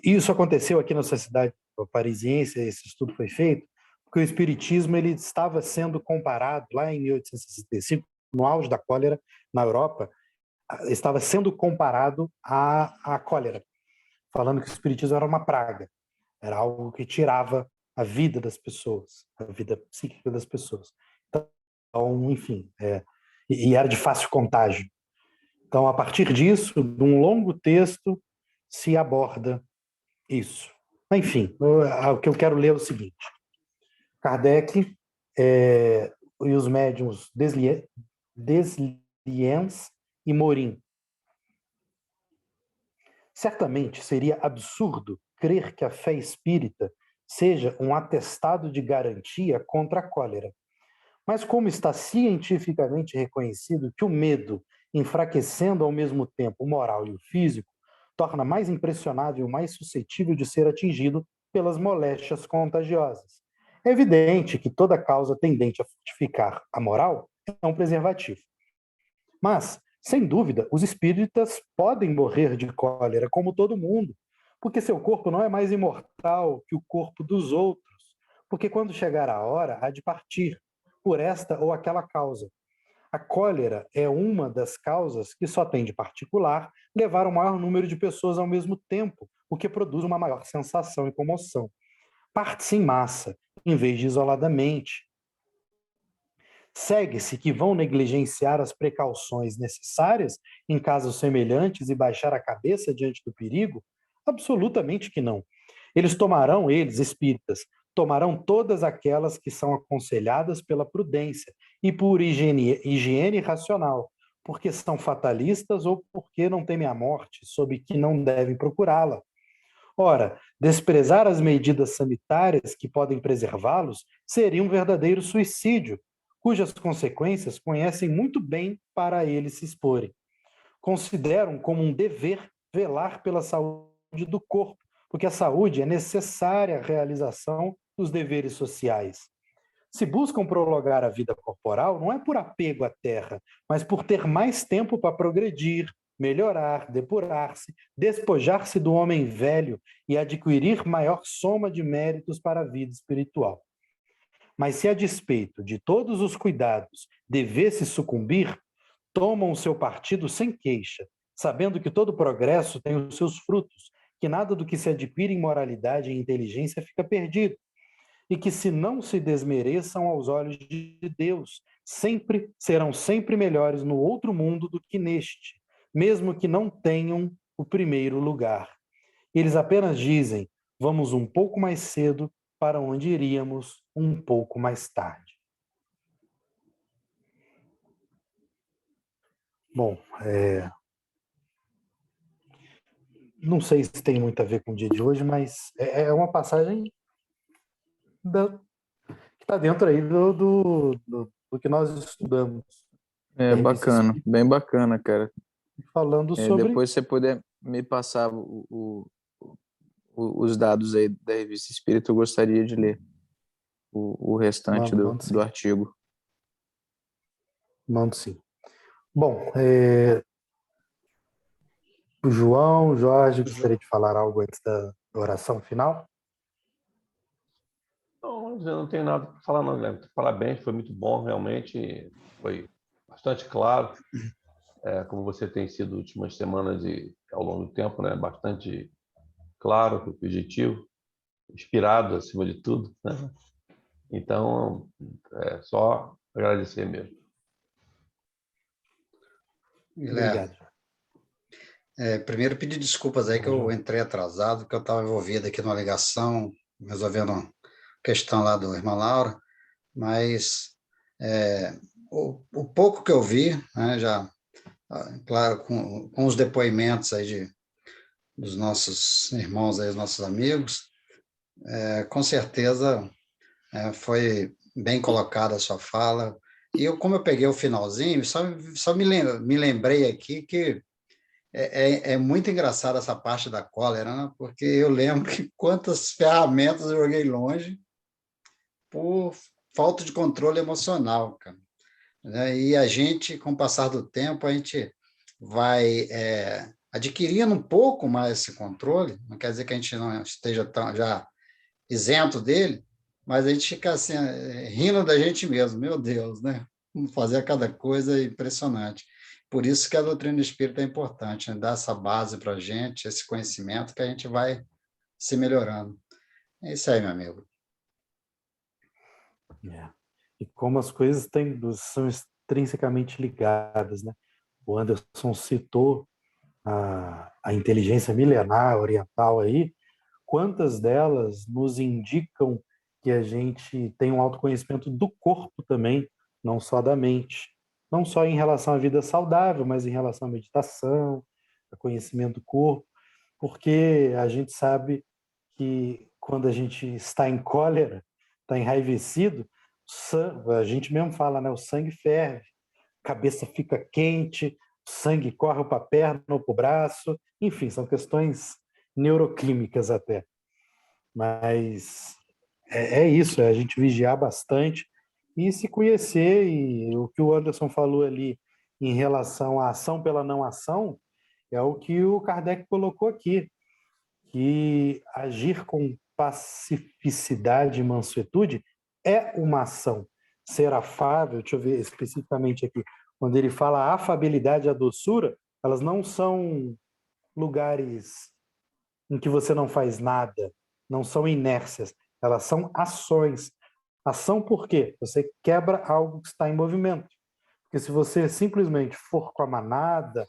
Speaker 1: isso aconteceu aqui na sociedade parisiense, esse estudo foi feito, porque o espiritismo ele estava sendo comparado, lá em 1865, no auge da cólera na Europa, estava sendo comparado à cólera, falando que o espiritismo era uma praga, era algo que tirava a vida das pessoas, a vida psíquica das pessoas. Então, enfim, e era de fácil contágio. Então, a partir disso, num longo texto, se aborda isso. Enfim, o que eu quero ler é o seguinte. Kardec e os médiuns Desliens e Morin. Certamente seria absurdo crer que a fé espírita seja um atestado de garantia contra a cólera. Mas como está cientificamente reconhecido que o medo, enfraquecendo ao mesmo tempo o moral e o físico, torna mais impressionável e mais suscetível de ser atingido pelas moléstias contagiosas. É evidente que toda causa tendente a fortificar a moral é um preservativo. Mas, sem dúvida, os espíritas podem morrer de cólera, como todo mundo, porque seu corpo não é mais imortal que o corpo dos outros, porque quando chegar a hora, há de partir, por esta ou aquela causa. A cólera é uma das causas que só tem de particular levar o maior número de pessoas ao mesmo tempo, o que produz uma maior sensação e comoção. Parte-se em massa, em vez de isoladamente. Segue-se que vão negligenciar as precauções necessárias em casos semelhantes e baixar a cabeça diante do perigo? Absolutamente que não. Eles, espíritas, tomarão todas aquelas que são aconselhadas pela prudência e por higiene racional, porque são fatalistas ou porque não temem a morte, sob que não devem procurá-la. Ora, desprezar as medidas sanitárias que podem preservá-los seria um verdadeiro suicídio, cujas consequências conhecem muito bem para eles se exporem. Consideram como um dever velar pela saúde do corpo, porque a saúde é necessária à realização dos deveres sociais. Se buscam prolongar a vida corporal, não é por apego à terra, mas por ter mais tempo para progredir, melhorar, depurar-se, despojar-se do homem velho e adquirir maior soma de méritos para a vida espiritual. Mas se a despeito de todos os cuidados devesse sucumbir, tomam o seu partido sem queixa, sabendo que todo progresso tem os seus frutos, que nada do que se adquire em moralidade e inteligência fica perdido, e que se não se desmereçam aos olhos de Deus, serão sempre melhores no outro mundo do que neste, mesmo que não tenham o primeiro lugar. Eles apenas dizem: vamos um pouco mais cedo para onde iríamos um pouco mais tarde. Bom, não sei se tem muito a ver com o dia de hoje, mas é uma passagem que está dentro aí do que nós estudamos.
Speaker 2: É bacana, bem bacana, cara.
Speaker 1: Falando sobre...
Speaker 2: Depois você puder me passar os dados aí da Revista Espírita, eu gostaria de ler o restante do artigo.
Speaker 1: Mando sim. Bom, o João, Jorge, gostaria de falar algo antes da oração final?
Speaker 4: Não, eu não tenho nada para falar, não, Guilherme. Parabéns, foi muito bom, realmente. Foi bastante claro, como você tem sido nas últimas semanas e ao longo do tempo, né? Bastante claro, objetivo, inspirado, acima de tudo, né? Então, é só agradecer mesmo.
Speaker 1: Obrigado.
Speaker 5: Primeiro, pedir desculpas aí que eu entrei atrasado, que eu estava envolvido aqui numa ligação, resolvendo uma questão lá do irmã Laura, mas o pouco que eu vi, né, já, claro, com os depoimentos aí dos nossos irmãos, aí, os nossos amigos, com certeza foi bem colocada a sua fala. E como eu peguei o finalzinho, só me lembrei aqui que é muito engraçado essa parte da cólera, né? Porque eu lembro que quantas ferramentas eu joguei longe por falta de controle emocional, cara. E a gente, com o passar do tempo, a gente vai adquirindo um pouco mais esse controle, não quer dizer que a gente não esteja já isento dele, mas a gente fica assim, rindo da gente mesmo, meu Deus, né? Vamos fazer cada coisa impressionante. Por isso que a doutrina espírita é importante, né? Dar essa base para a gente, esse conhecimento que a gente vai se melhorando. É isso aí, meu amigo.
Speaker 1: E como as coisas são intrinsecamente ligadas, né? O Anderson citou a inteligência milenar oriental aí, quantas delas nos indicam que a gente tem um autoconhecimento do corpo também, não só da mente. Não só em relação à vida saudável, mas em relação à meditação, a conhecimento do corpo, porque a gente sabe que quando a gente está em cólera, está enraivecido, a gente mesmo fala, né? O sangue ferve, a cabeça fica quente, o sangue corre para a perna ou para o braço, enfim, são questões neuroquímicas até. Mas é isso, é a gente vigiar bastante e se conhecer, e o que o Anderson falou ali em relação à ação pela não ação, é o que o Kardec colocou aqui, que agir com pacificidade e mansuetude é uma ação. Ser afável, deixa eu ver especificamente aqui, quando ele fala a afabilidade e a doçura, elas não são lugares em que você não faz nada, não são inércias, elas são ações. Ação por quê? Você quebra algo que está em movimento. Porque se você simplesmente for com a manada,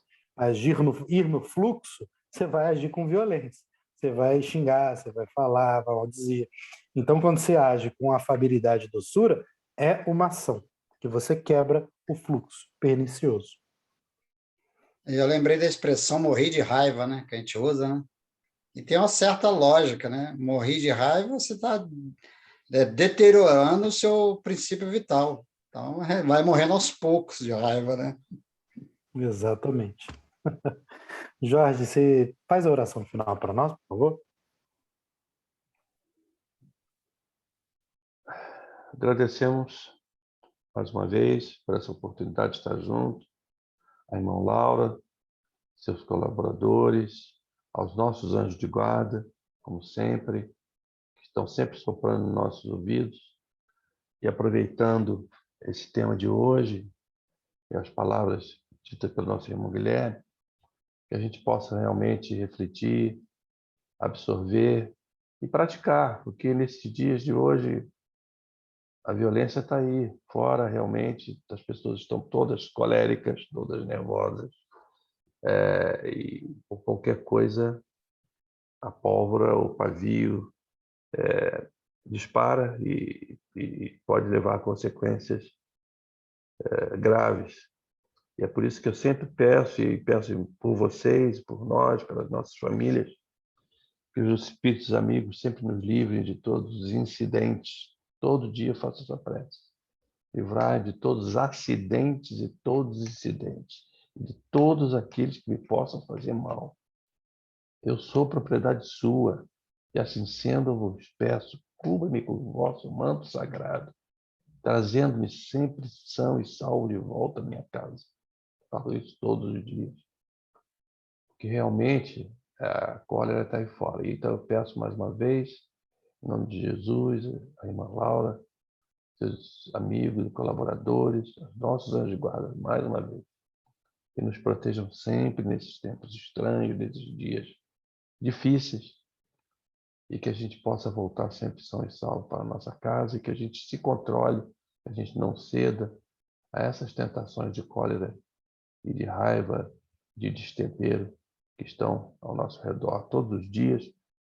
Speaker 1: ir no fluxo, você vai agir com violência. Você vai xingar, você vai falar, vai maldizer. Então, quando você age com afabilidade e doçura, é uma ação, que você quebra o fluxo pernicioso.
Speaker 5: Eu lembrei da expressão morrer de raiva, né, que a gente usa, né? E tem uma certa lógica, né? Morrer de raiva, você está deteriorando o seu princípio vital. Então, vai morrendo aos poucos de raiva, né?
Speaker 1: Exatamente. Jorge, você faz a oração final para nós, por favor?
Speaker 4: Agradecemos mais uma vez por essa oportunidade de estar junto, a irmã Laura, seus colaboradores, aos nossos anjos de guarda, como sempre, que estão sempre soprando nos nossos ouvidos e aproveitando esse tema de hoje e as palavras ditas pelo nosso irmão Guilherme, que a gente possa realmente refletir, absorver e praticar, porque nesses dias de hoje a violência está aí, fora realmente, as pessoas estão todas coléricas, todas nervosas, e por qualquer coisa, a pólvora, o pavio, dispara e pode levar a consequências graves. E é por isso que eu sempre peço, e peço por vocês, por nós, pelas nossas famílias, que os espíritos amigos sempre nos livrem de todos os incidentes. Todo dia eu faço essa prece. Livrai de todos os acidentes e todos os incidentes, de todos aqueles que me possam fazer mal. Eu sou propriedade sua, e assim sendo eu vos peço, cubra-me com o vosso manto sagrado, trazendo-me sempre são e salvo de volta à minha casa. Falo isso todos os dias, porque realmente a cólera está aí fora. Então eu peço mais uma vez, em nome de Jesus, a irmã Laura, seus amigos e colaboradores, os nossos anjos de guarda, mais uma vez, que nos protejam sempre nesses tempos estranhos, nesses dias difíceis, e que a gente possa voltar sempre são e salvo para a nossa casa e que a gente se controle, que a gente não ceda a essas tentações de cólera e de raiva, de destempero que estão ao nosso redor todos os dias,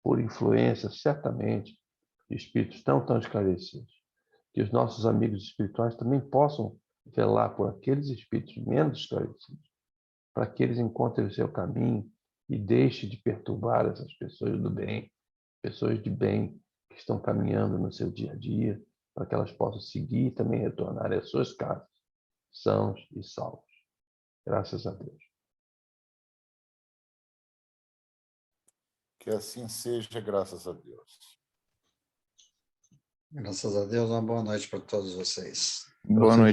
Speaker 4: por influência, certamente, de espíritos tão esclarecidos. Que os nossos amigos espirituais também possam velar por aqueles espíritos menos esclarecidos, para que eles encontrem o seu caminho e deixem de perturbar essas pessoas do bem, pessoas de bem que estão caminhando no seu dia a dia, para que elas possam seguir e também retornar às suas casas, sãos e salvos. Graças a Deus.
Speaker 3: Que assim seja, graças a Deus.
Speaker 5: Graças a Deus, uma boa noite para todos vocês.
Speaker 2: Boa noite.